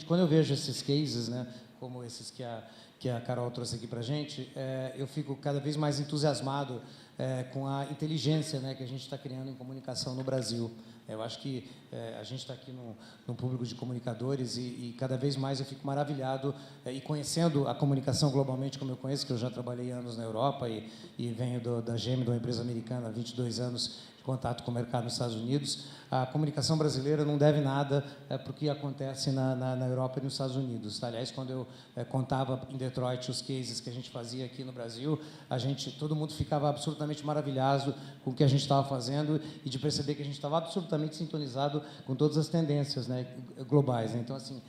quando eu vejo esses cases, né, como esses que a Carol trouxe aqui para a gente, eu fico cada vez mais entusiasmado com a inteligência, né, que a gente está criando em comunicação no Brasil. Eu acho que a gente está aqui num público de comunicadores e cada vez mais eu fico maravilhado e conhecendo a comunicação globalmente como eu conheço, que eu já trabalhei anos na Europa e venho da GM, de uma empresa americana há 22 anos, contato com o mercado nos Estados Unidos. A comunicação brasileira não deve nada para o que acontece na Europa e nos Estados Unidos. Aliás, quando eu contava em Detroit os cases que a gente fazia aqui no Brasil, todo mundo ficava absolutamente maravilhado com o que a gente estava fazendo e de perceber que a gente estava absolutamente sintonizado com todas as tendências, né, globais. Então, assim,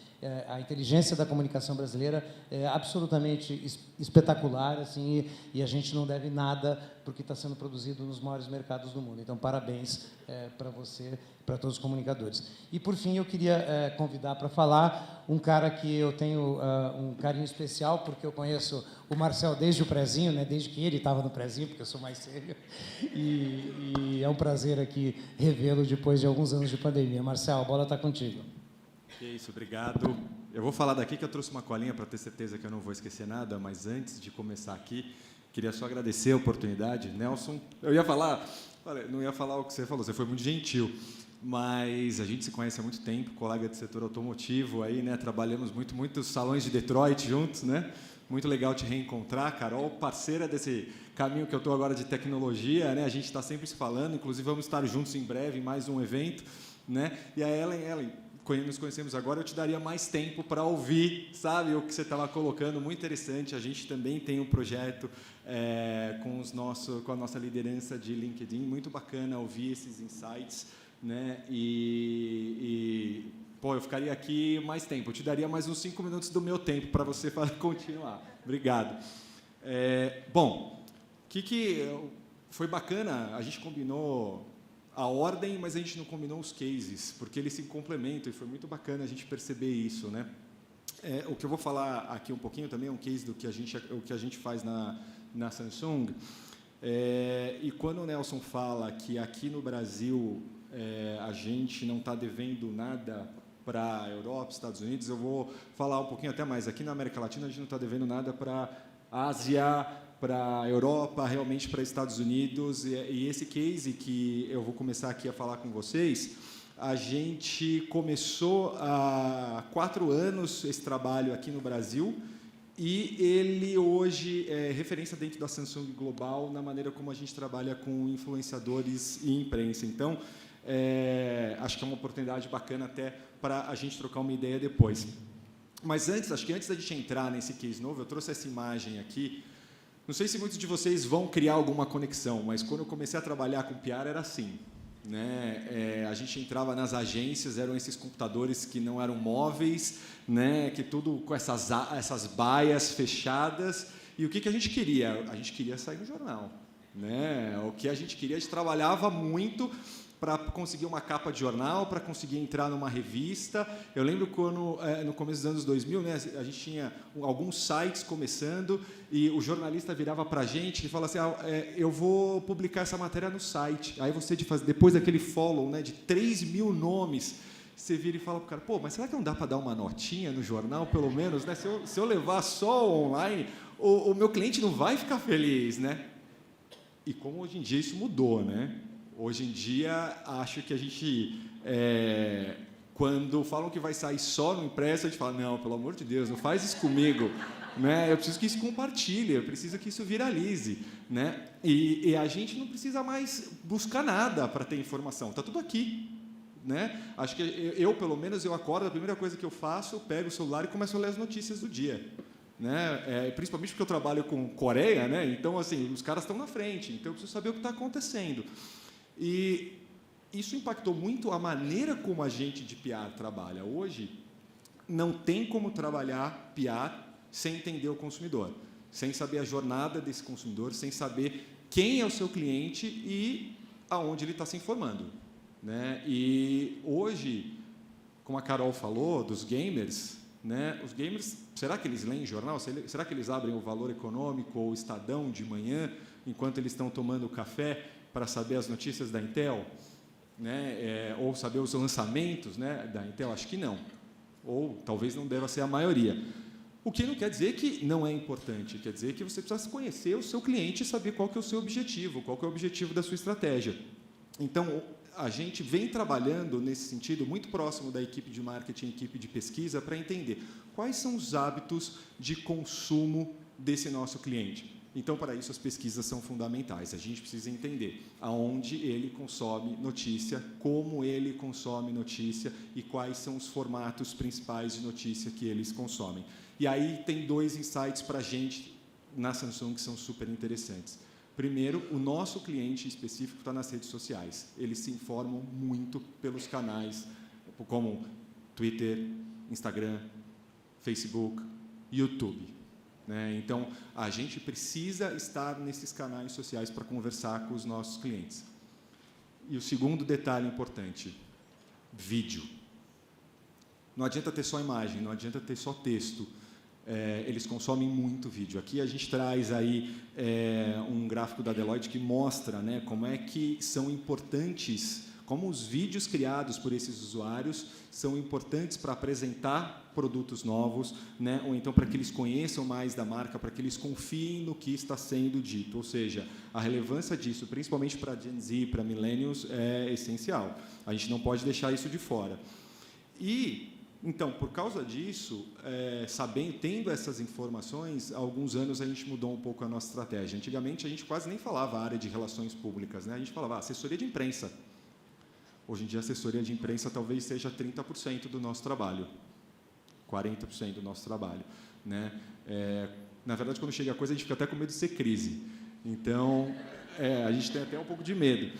a inteligência da comunicação brasileira é absolutamente espetacular, assim, e a gente não deve nada porque está sendo produzido nos maiores mercados do mundo. Então, parabéns para você, para todos os comunicadores. E, por fim, eu queria convidar para falar um cara que eu tenho um carinho especial, porque eu conheço o Marcel desde o prézinho, né, desde que ele estava no prézinho, porque eu sou mais sério, e é um prazer aqui revê-lo depois de alguns anos de pandemia. Marcel, a bola está contigo. Que isso, obrigado. Eu vou falar daqui que eu trouxe uma colinha para ter certeza que eu não vou esquecer nada, mas antes de começar aqui, queria só agradecer a oportunidade. Nelson, eu ia falar, não ia falar o que você falou, você foi muito gentil, mas a gente se conhece há muito tempo, colega de setor automotivo, aí, né, trabalhamos muitos salões de Detroit juntos, né? Muito legal te reencontrar, Carol, parceira desse caminho que eu estou agora de tecnologia, né? A gente está sempre se falando, inclusive vamos estar juntos em breve em mais um evento, né? E a Ellen, nos conhecemos agora, eu te daria mais tempo para ouvir, sabe, o que você estava colocando, muito interessante. A gente também tem um projeto com a nossa liderança de LinkedIn, muito bacana ouvir esses insights, né? Pô, eu ficaria aqui mais tempo, eu te daria mais uns 5 minutos do meu tempo para você continuar. Obrigado. Bom, foi bacana, a gente combinou a ordem, mas a gente não combinou os cases, porque eles se complementam e foi muito bacana a gente perceber isso, né? O que eu vou falar aqui um pouquinho também é um case do que a gente faz na Samsung. E quando o Nelson fala que aqui no Brasil a gente não está devendo nada para a Europa, Estados Unidos, eu vou falar um pouquinho até mais. Aqui na América Latina a gente não está devendo nada para a Ásia, para a Europa, realmente para Estados Unidos, e esse case que eu vou começar aqui a falar com vocês, a gente começou há 4 anos esse trabalho aqui no Brasil, e ele hoje é referência dentro da Samsung Global na maneira como a gente trabalha com influenciadores e imprensa. Então, acho que é uma oportunidade bacana até para a gente trocar uma ideia depois. Mas acho que antes da gente entrar nesse case novo, eu trouxe essa imagem aqui. Não sei se muitos de vocês vão criar alguma conexão, mas quando eu comecei a trabalhar com PR era assim, né? A gente entrava nas agências, eram esses computadores que não eram móveis, né? Que tudo com essas baias fechadas. E o que a gente queria? A gente queria sair no jornal, né? O que a gente queria, a gente trabalhava muito para conseguir uma capa de jornal, para conseguir entrar numa revista. Eu lembro quando, no começo dos anos 2000, né, a gente tinha alguns sites começando e o jornalista virava para a gente e falava assim, eu vou publicar essa matéria no site. Aí você, depois daquele follow, né, de 3.000 nomes, você vira e fala para o cara, pô, mas será que não dá para dar uma notinha no jornal, pelo menos? Né? Se eu levar só online, o meu cliente não vai ficar feliz, né? E como hoje em dia isso mudou, né? Hoje em dia, acho que a gente, quando falam que vai sair só no impresso, a gente fala, não, pelo amor de Deus, não faz isso comigo. Né? Eu preciso que isso compartilhe, eu preciso que isso viralize. Né? E a gente não precisa mais buscar nada para ter informação, está tudo aqui. Né? Acho que pelo menos, eu acordo, a primeira coisa que eu faço, eu pego o celular e começo a ler as notícias do dia. Né? Principalmente porque eu trabalho com Coreia, né? Então, assim, os caras estão na frente, então eu preciso saber o que está acontecendo. E isso impactou muito a maneira como a gente de PR trabalha. Hoje, não tem como trabalhar PR sem entender o consumidor, sem saber a jornada desse consumidor, sem saber quem é o seu cliente e aonde ele está se informando. Né? E hoje, como a Carol falou, dos gamers, né? Os gamers, será que eles leem jornal? Será que eles abrem o Valor Econômico ou o Estadão de manhã, enquanto eles estão tomando café, para saber as notícias da Intel, né? Ou saber os lançamentos, né, da Intel? Acho que não. Ou talvez não deva ser a maioria. O que não quer dizer que não é importante, quer dizer que você precisa conhecer o seu cliente e saber qual que é o seu objetivo, qual que é o objetivo da sua estratégia. Então, a gente vem trabalhando nesse sentido muito próximo da equipe de marketing, equipe de pesquisa, para entender quais são os hábitos de consumo desse nosso cliente. Então, para isso, as pesquisas são fundamentais. A gente precisa entender aonde ele consome notícia, como ele consome notícia e quais são os formatos principais de notícia que eles consomem. E aí tem 2 insights para a gente na Samsung que são super interessantes. Primeiro, o nosso cliente específico está nas redes sociais. Eles se informam muito pelos canais como Twitter, Instagram, Facebook, YouTube. Então, a gente precisa estar nesses canais sociais para conversar com os nossos clientes. E o segundo detalhe importante, vídeo. Não adianta ter só imagem, não adianta ter só texto. Eles consomem muito vídeo. Aqui a gente traz aí um gráfico da Deloitte que mostra, como é que são importantes, como os vídeos criados por esses usuários são importantes para apresentar produtos novos, ou então para que eles conheçam mais da marca, para que eles confiem no que está sendo dito. Ou seja, a relevância disso, principalmente para Gen Z, para Millennials, é essencial. A gente não pode deixar isso de fora. E, então, por causa disso, tendo essas informações, há alguns anos a gente mudou um pouco a nossa estratégia. Antigamente, a gente quase nem falava a área de relações públicas, a gente falava assessoria de imprensa. Hoje em dia, a assessoria de imprensa talvez seja 30% do nosso trabalho, 40% do nosso trabalho. Na verdade, quando chega a coisa, a gente fica até com medo de ser crise. Então, a gente tem até um pouco de medo.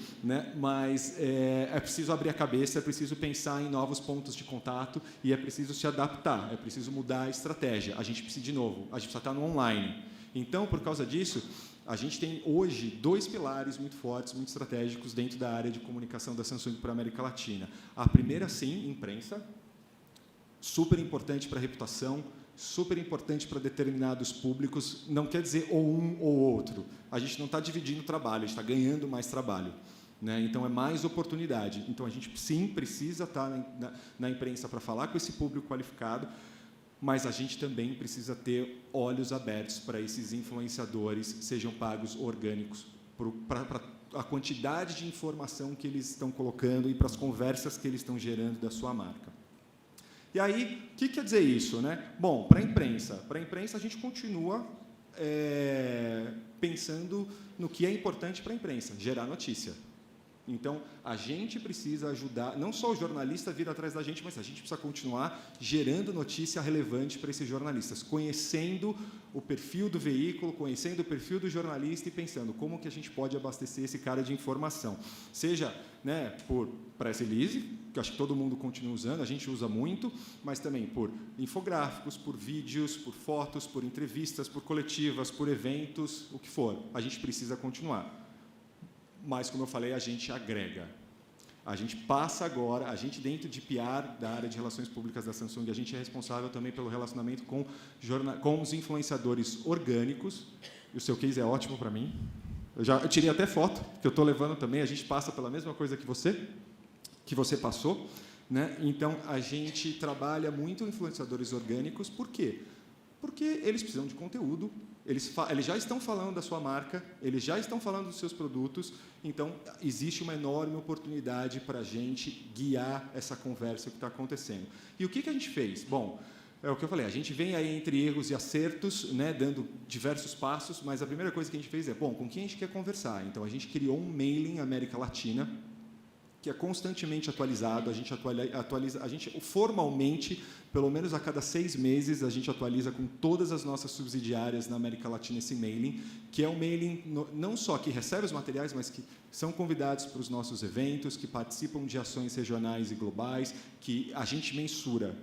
Mas é preciso abrir a cabeça, é preciso pensar em novos pontos de contato e é preciso se adaptar, é preciso mudar a estratégia. A gente precisa, de novo, a gente precisa estar no online. Então, por causa disso, a gente tem hoje 2 pilares muito fortes, muito estratégicos dentro da área de comunicação da Samsung para a América Latina. A primeira, sim, imprensa, super importante para a reputação, super importante para determinados públicos, não quer dizer ou um ou outro. A gente não está dividindo o trabalho, a gente está ganhando mais trabalho. Então, é mais oportunidade. Então, a gente, sim, precisa estar na imprensa para falar com esse público qualificado, mas a gente também precisa ter olhos abertos para esses influenciadores sejam pagos orgânicos, para a quantidade de informação que eles estão colocando e para as conversas que eles estão gerando da sua marca. E aí, o que quer dizer isso? Bom, para a imprensa a gente continua pensando no que é importante para a imprensa, gerar notícia. Então, a gente precisa ajudar, não só o jornalista vir atrás da gente, mas a gente precisa continuar gerando notícia relevante para esses jornalistas, conhecendo o perfil do veículo, conhecendo o perfil do jornalista e pensando como que a gente pode abastecer esse cara de informação. Seja por press release, que acho que todo mundo continua usando, a gente usa muito, mas também por infográficos, por vídeos, por fotos, por entrevistas, por coletivas, por eventos, o que for. A gente precisa continuar. Mas, como eu falei, a gente agrega. A gente passa agora, a gente dentro de PR, da área de relações públicas da Samsung, a gente é responsável também pelo relacionamento com os influenciadores orgânicos. E o seu case é ótimo para mim. Eu tirei até foto, que eu estou levando também. A gente passa pela mesma coisa que você passou. Então, a gente trabalha muito influenciadores orgânicos. Por quê? Porque eles precisam de conteúdo, eles já estão falando da sua marca, eles já estão falando dos seus produtos, então existe uma enorme oportunidade para a gente guiar essa conversa que está acontecendo. E o que a gente fez? Bom, é o que eu falei, a gente vem aí entre erros e acertos, dando diversos passos, mas a primeira coisa que a gente fez com quem a gente quer conversar? Então, a gente criou um mailing América Latina, que é constantemente atualizado, a gente atualiza, formalmente, pelo menos a cada 6 meses, a gente atualiza com todas as nossas subsidiárias na América Latina esse mailing, que é um mailing não só que recebe os materiais, mas que são convidados para os nossos eventos, que participam de ações regionais e globais, que a gente mensura,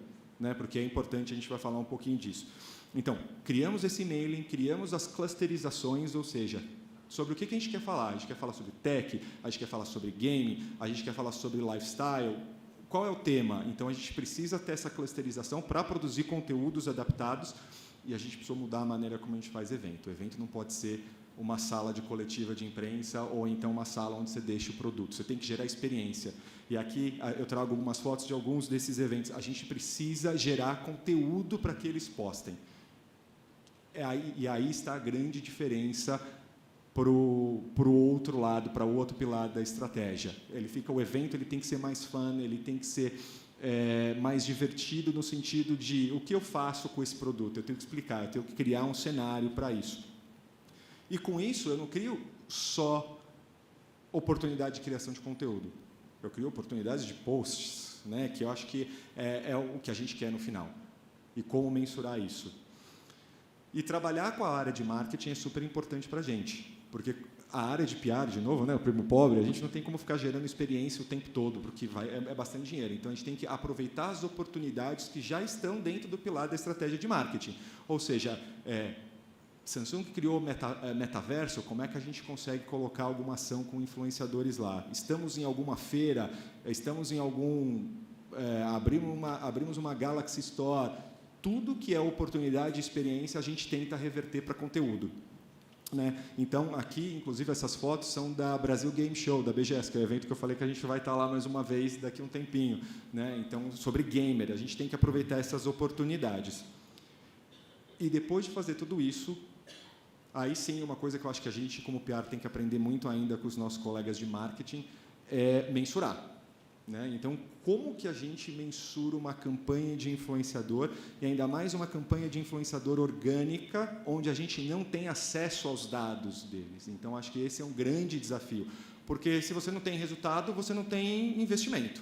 porque é importante, a gente vai falar um pouquinho disso. Então, criamos esse mailing, criamos as clusterizações, ou seja, sobre o que a gente quer falar. A gente quer falar sobre tech, a gente quer falar sobre game, a gente quer falar sobre lifestyle. Qual é o tema? Então, a gente precisa ter essa clusterização para produzir conteúdos adaptados e a gente precisa mudar a maneira como a gente faz evento. O evento não pode ser uma sala de coletiva de imprensa ou então uma sala onde você deixa o produto. Você tem que gerar experiência. E aqui eu trago algumas fotos de alguns desses eventos. A gente precisa gerar conteúdo para que eles postem. E aí está a grande diferença para o outro lado, para o outro pilar da estratégia. O evento ele tem que ser mais fun, ele tem que ser mais divertido no sentido de o que eu faço com esse produto. Eu tenho que explicar, eu tenho que criar um cenário para isso. E, com isso, eu não crio só oportunidade de criação de conteúdo. Eu crio oportunidades de posts, né, que eu acho que é o que a gente quer no final. E como mensurar isso. E trabalhar com a área de marketing é super importante para a gente, porque a área de PR, de novo, né, o primo pobre, a gente não tem como ficar gerando experiência o tempo todo, porque é bastante dinheiro. Então, a gente tem que aproveitar as oportunidades que já estão dentro do pilar da estratégia de marketing. Ou seja, Samsung criou metaverso, como é que a gente consegue colocar alguma ação com influenciadores lá? Estamos em alguma feira, estamos em algum... abrimos uma Galaxy Store. Tudo que é oportunidade e experiência, a gente tenta reverter para conteúdo. Né? Então, aqui, inclusive, essas fotos são da Brasil Game Show, da BGS, que é o evento que eu falei que a gente vai estar lá mais uma vez daqui a um tempinho. Né? Então, sobre gamer, a gente tem que aproveitar essas oportunidades. E depois de fazer tudo isso, aí sim, uma coisa que eu acho que a gente, como PR, tem que aprender muito ainda com os nossos colegas de marketing é mensurar. Né? Então, como que a gente mensura uma campanha de influenciador, e ainda mais uma campanha de influenciador orgânica, onde a gente não tem acesso aos dados deles? Então, acho que esse é um grande desafio, porque se você não tem resultado, você não tem investimento.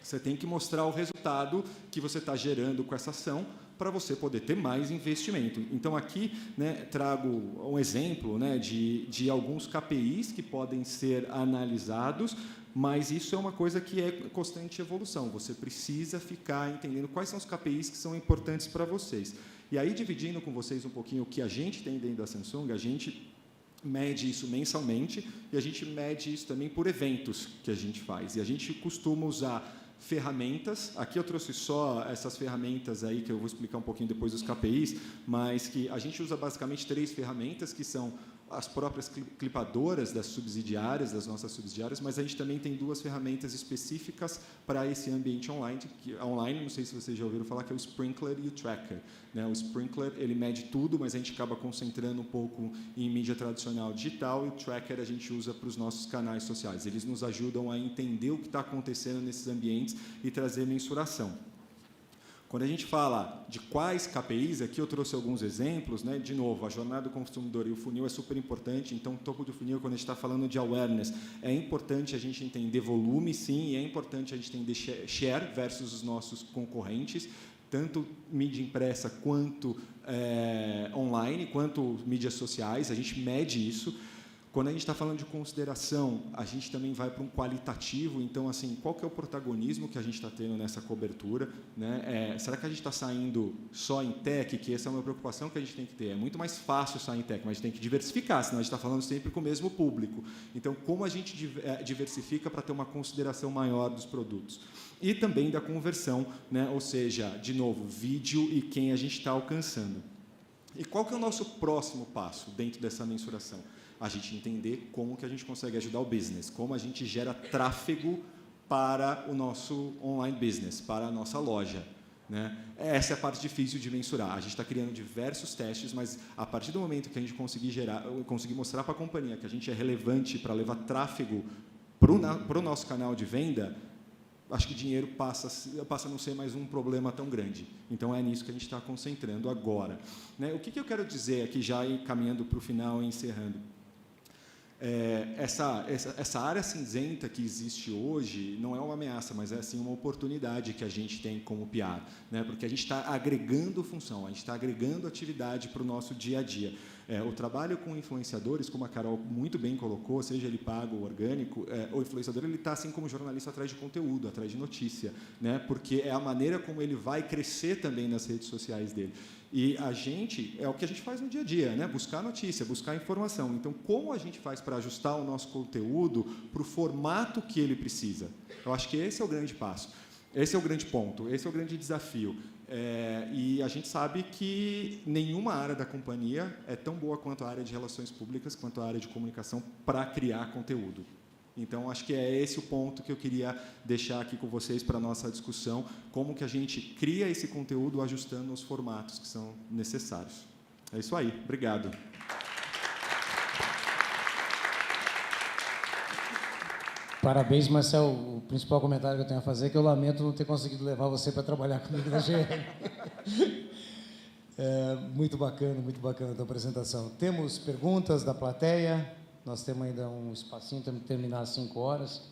Você tem que mostrar o resultado que você está gerando com essa ação para você poder ter mais investimento. Então, aqui, né, trago um exemplo, né, de alguns KPIs que podem ser analisados, mas isso é uma coisa que é constante evolução. Você precisa ficar entendendo quais são os KPIs que são importantes para vocês. E aí, dividindo com vocês um pouquinho o que a gente tem dentro da Samsung, a gente mede isso mensalmente e a gente mede isso também por eventos que a gente faz. E a gente costuma usar ferramentas. Aqui eu trouxe só essas ferramentas aí, que eu vou explicar um pouquinho depois dos KPIs, mas que a gente usa basicamente 3 ferramentas, que são as próprias clipadoras das subsidiárias, das nossas subsidiárias, mas a gente também tem 2 ferramentas específicas para esse ambiente online, não sei se vocês já ouviram falar, que é o Sprinkler e o Tracker. Né? O Sprinkler, ele mede tudo, mas a gente acaba concentrando um pouco em mídia tradicional digital, e o Tracker a gente usa para os nossos canais sociais. Eles nos ajudam a entender o que está acontecendo nesses ambientes e trazer mensuração. Quando a gente fala de quais KPIs, aqui eu trouxe alguns exemplos, né? De novo, a jornada do consumidor e o funil é super importante, então o topo do funil, quando a gente está falando de awareness, é importante a gente entender volume, sim, e é importante a gente entender share versus os nossos concorrentes, tanto mídia impressa quanto online, quanto mídias sociais, a gente mede isso. Quando a gente está falando de consideração, a gente também vai para um qualitativo. Então, assim, qual que é o protagonismo que a gente está tendo nessa cobertura? Né? Será que a gente está saindo só em tech? Que essa é uma preocupação que a gente tem que ter. É muito mais fácil sair em tech, mas a gente tem que diversificar, senão a gente está falando sempre com o mesmo público. Então, como a gente diversifica para ter uma consideração maior dos produtos? E também da conversão, né? Ou seja, de novo, vídeo e quem a gente está alcançando. E qual que é o nosso próximo passo dentro dessa mensuração? A gente entender como que a gente consegue ajudar o business, como a gente gera tráfego para o nosso online business, para a nossa loja. Né? Essa é a parte difícil de mensurar. A gente está criando diversos testes, mas a partir do momento que a gente conseguir mostrar para a companhia que a gente é relevante para levar tráfego para o nosso canal de venda, acho que dinheiro passa a não ser mais um problema tão grande. Então, é nisso que a gente está concentrando agora. Né? O que eu quero dizer aqui, já caminhando para o final e encerrando? Essa área cinzenta que existe hoje não é uma ameaça, mas é assim, uma oportunidade que a gente tem como PR, né? Porque a gente está agregando função, a gente está agregando atividade para o nosso dia a dia. O trabalho com influenciadores, como a Carol muito bem colocou, seja ele pago ou orgânico, o influenciador está, assim como jornalista, atrás de conteúdo, atrás de notícia, né? Porque é a maneira como ele vai crescer também nas redes sociais dele. E a gente, é o que a gente faz no dia a dia, né? Buscar notícia, buscar informação. Então, como a gente faz para ajustar o nosso conteúdo para o formato que ele precisa? Eu acho que esse é o grande passo, esse é o grande ponto, esse é o grande desafio. E a gente sabe que nenhuma área da companhia é tão boa quanto a área de relações públicas, quanto a área de comunicação para criar conteúdo. Então, acho que é esse o ponto que eu queria deixar aqui com vocês para a nossa discussão, como que a gente cria esse conteúdo ajustando os formatos que são necessários. É isso aí. Obrigado. Parabéns, Marcel. O principal comentário que eu tenho a fazer é que eu lamento não ter conseguido levar você para trabalhar comigo na GM. Muito bacana a tua apresentação. Temos perguntas da plateia? Nós temos ainda um espacinho, temos que terminar às 5 horas.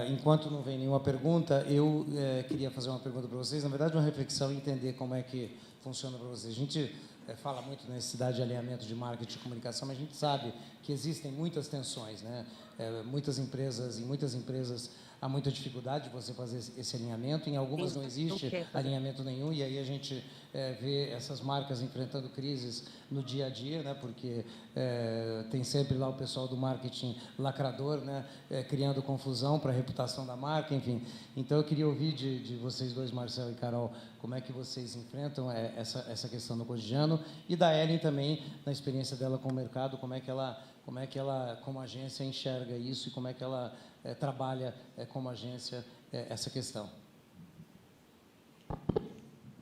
Enquanto não vem nenhuma pergunta, eu queria fazer uma pergunta para vocês, na verdade, uma reflexão e entender como é que funciona para vocês. A gente fala muito na necessidade de alinhamento de marketing e comunicação, mas a gente sabe que existem muitas tensões, né? Em muitas empresas há muita dificuldade de você fazer esse alinhamento, em algumas não existe alinhamento nenhum, e aí a gente vê essas marcas enfrentando crises no dia a dia, né? Porque tem sempre lá o pessoal do marketing lacrador, né? Criando confusão para a reputação da marca, enfim. Então, eu queria ouvir de vocês dois, Marcelo e Carol, como é que vocês enfrentam essa questão no cotidiano, e da Ellen também, na experiência dela com o mercado, como é que ela, como agência, enxerga isso e como é que ela trabalha como agência essa questão.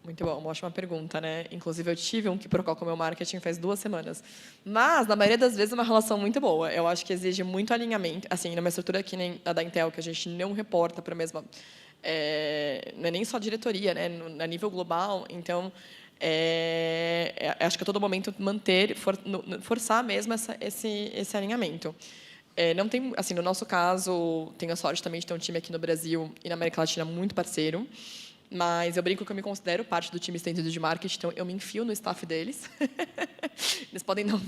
Muito bom, uma ótima pergunta, né? Inclusive, eu tive um quiprocó com o meu marketing faz 2 semanas. Mas, na maioria das vezes, é uma relação muito boa. Eu acho que exige muito alinhamento. Assim, numa estrutura que nem a da Intel, que a gente não reporta para a mesma... não é nem só a diretoria, né? A nível global. Então, acho que a todo momento forçar mesmo esse alinhamento. Não tem, assim, no nosso caso, tenho a sorte também de ter um time aqui no Brasil e na América Latina muito parceiro, mas eu brinco que eu me considero parte do time estendido de marketing, então eu me enfio no staff deles. Eles podem não...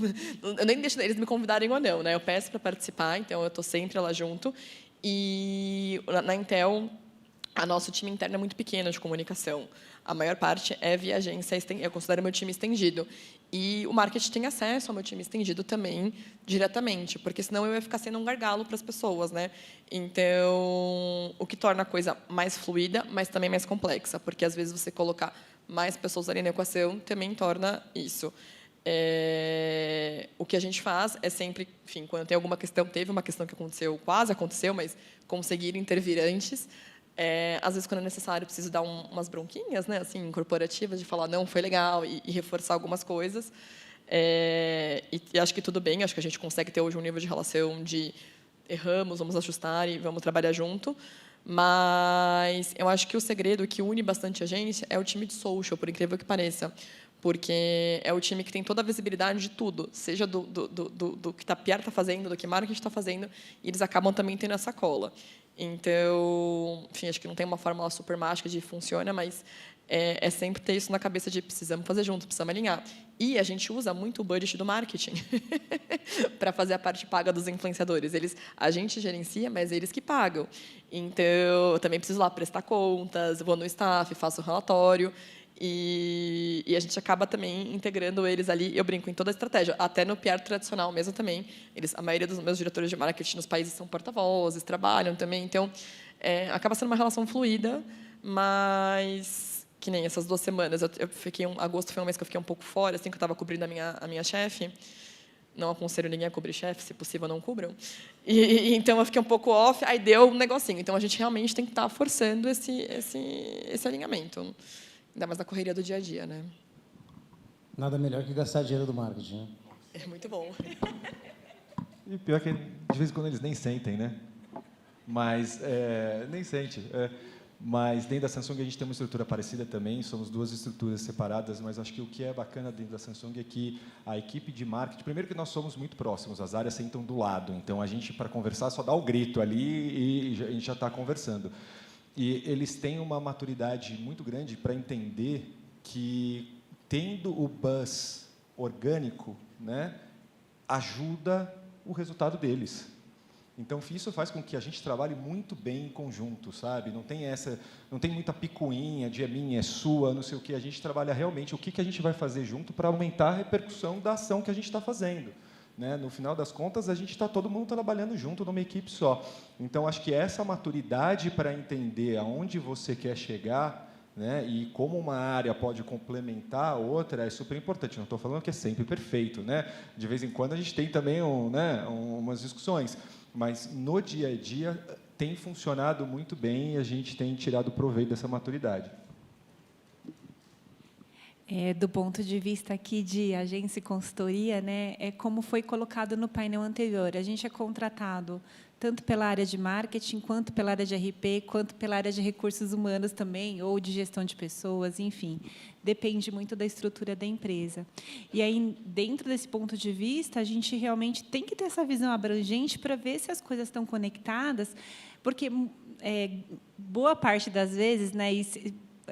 Eu nem deixo eles me convidarem ou não, né? Eu peço para participar, então eu estou sempre lá junto. E na Intel, o nosso time interno é muito pequeno de comunicação. A maior parte é via agência, eu considero meu time estendido. E o marketing tem acesso ao meu time estendido também, diretamente, porque senão eu ia ficar sendo um gargalo para as pessoas, né? Então, o que torna a coisa mais fluida, mas também mais complexa, porque, às vezes, você colocar mais pessoas ali na equação também torna isso. O que a gente faz é sempre, enfim, quando tem alguma questão, teve uma questão que quase aconteceu, mas conseguir intervir antes. Às vezes, quando é necessário, preciso dar umas bronquinhas, né, assim, corporativas, de falar, não, foi legal, e reforçar algumas coisas. E acho que tudo bem, acho que a gente consegue ter hoje um nível de relação de erramos, vamos ajustar e vamos trabalhar junto. Mas eu acho que o segredo que une bastante a gente é o time de social, por incrível que pareça. Porque é o time que tem toda a visibilidade de tudo, seja do que a Pierre está fazendo, do que marketing está fazendo, e eles acabam também tendo essa cola. Então, enfim, acho que não tem uma fórmula super mágica de funciona, mas é sempre ter isso na cabeça de precisamos fazer junto, precisamos alinhar. E a gente usa muito o budget do marketing para fazer a parte paga dos influenciadores. A gente gerencia, mas eles que pagam. Então, eu também preciso lá prestar contas, vou no staff, faço o relatório. E a gente acaba também integrando eles ali, eu brinco, em toda a estratégia, até no PR tradicional mesmo também. A maioria dos meus diretores de marketing nos países são porta-vozes, trabalham também, então acaba sendo uma relação fluida, mas que nem essas 2 semanas, eu fiquei agosto foi um mês que eu fiquei um pouco fora, assim que eu estava cobrindo a minha chefe. Não aconselho ninguém a cobrir chefe, se possível, não cubram. Então, eu fiquei um pouco off, aí deu um negocinho. Então, a gente realmente tem que estar forçando esse alinhamento. Ainda mais na correria do dia a dia, né? Nada melhor que gastar dinheiro do marketing, né? É muito bom. E pior que, de vez em quando, eles nem sentem, né? Mas, nem sente. Mas, dentro da Samsung, a gente tem uma estrutura parecida também. Somos 2 estruturas separadas, mas acho que o que é bacana dentro da Samsung é que a equipe de marketing... Primeiro que nós somos muito próximos, as áreas sentam do lado. Então, a gente, para conversar, só dá o grito ali e a gente já está conversando. E eles têm uma maturidade muito grande para entender que, tendo o buzz orgânico, né, ajuda o resultado deles. Então, isso faz com que a gente trabalhe muito bem em conjunto, sabe? Não tem muita picuinha de é minha, é sua, não sei o quê. A gente trabalha realmente o que a gente vai fazer junto para aumentar a repercussão da ação que a gente está fazendo. Né? No final das contas, a gente está todo mundo trabalhando junto numa equipe só. Então, acho que essa maturidade para entender aonde você quer chegar, né, e como uma área pode complementar a outra é super importante. Não estou falando que é sempre perfeito. Né? De vez em quando, a gente tem também umas discussões. Mas, no dia a dia, tem funcionado muito bem e a gente tem tirado proveito dessa maturidade. Do ponto de vista aqui de agência e consultoria, né, como foi colocado no painel anterior, a gente é contratado tanto pela área de marketing, quanto pela área de RP, quanto pela área de recursos humanos também, ou de gestão de pessoas, enfim. Depende muito da estrutura da empresa. E aí, dentro desse ponto de vista, a gente realmente tem que ter essa visão abrangente para ver se as coisas estão conectadas, porque boa parte das vezes, né,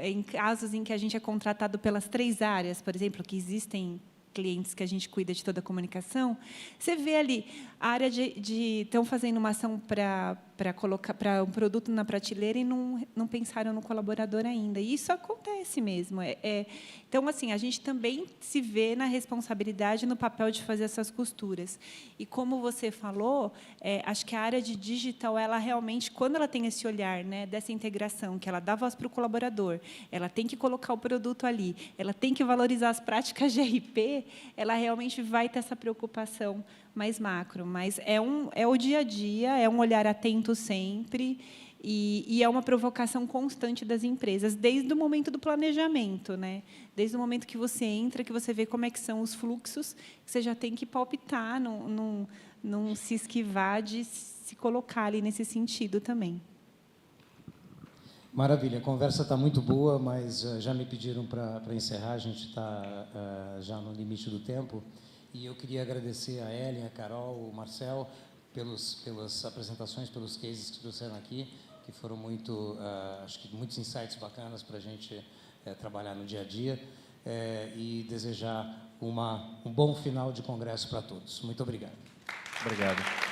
em casos em que a gente é contratado pelas 3 áreas, por exemplo, que existem clientes que a gente cuida de toda a comunicação, você vê ali a área estão fazendo uma ação para colocar para um produto na prateleira e não pensaram no colaborador ainda. E isso acontece mesmo. Então, assim, a gente também se vê na responsabilidade, no papel de fazer essas costuras. E como você falou, acho que a área de digital, ela realmente, quando ela tem esse olhar, né, dessa integração, que ela dá voz para o colaborador, ela tem que colocar o produto ali, ela tem que valorizar as práticas de RP, ela realmente vai ter essa preocupação mais macro. Mas é o dia a dia, é um olhar atento sempre, e é uma provocação constante das empresas, desde o momento do planejamento, né? Desde o momento que você entra, que você vê como é que são os fluxos, você já tem que palpitar, não se esquivar de se colocar ali nesse sentido também. Maravilha, a conversa está muito boa, mas já me pediram para encerrar, a gente está já no limite do tempo. E eu queria agradecer a Ellen, a Carol, o Marcel, pelas apresentações, pelos cases que trouxeram aqui, que foram acho que muitos insights bacanas para a gente trabalhar no dia a dia, e desejar um bom final de congresso para todos. Muito obrigado. Obrigado.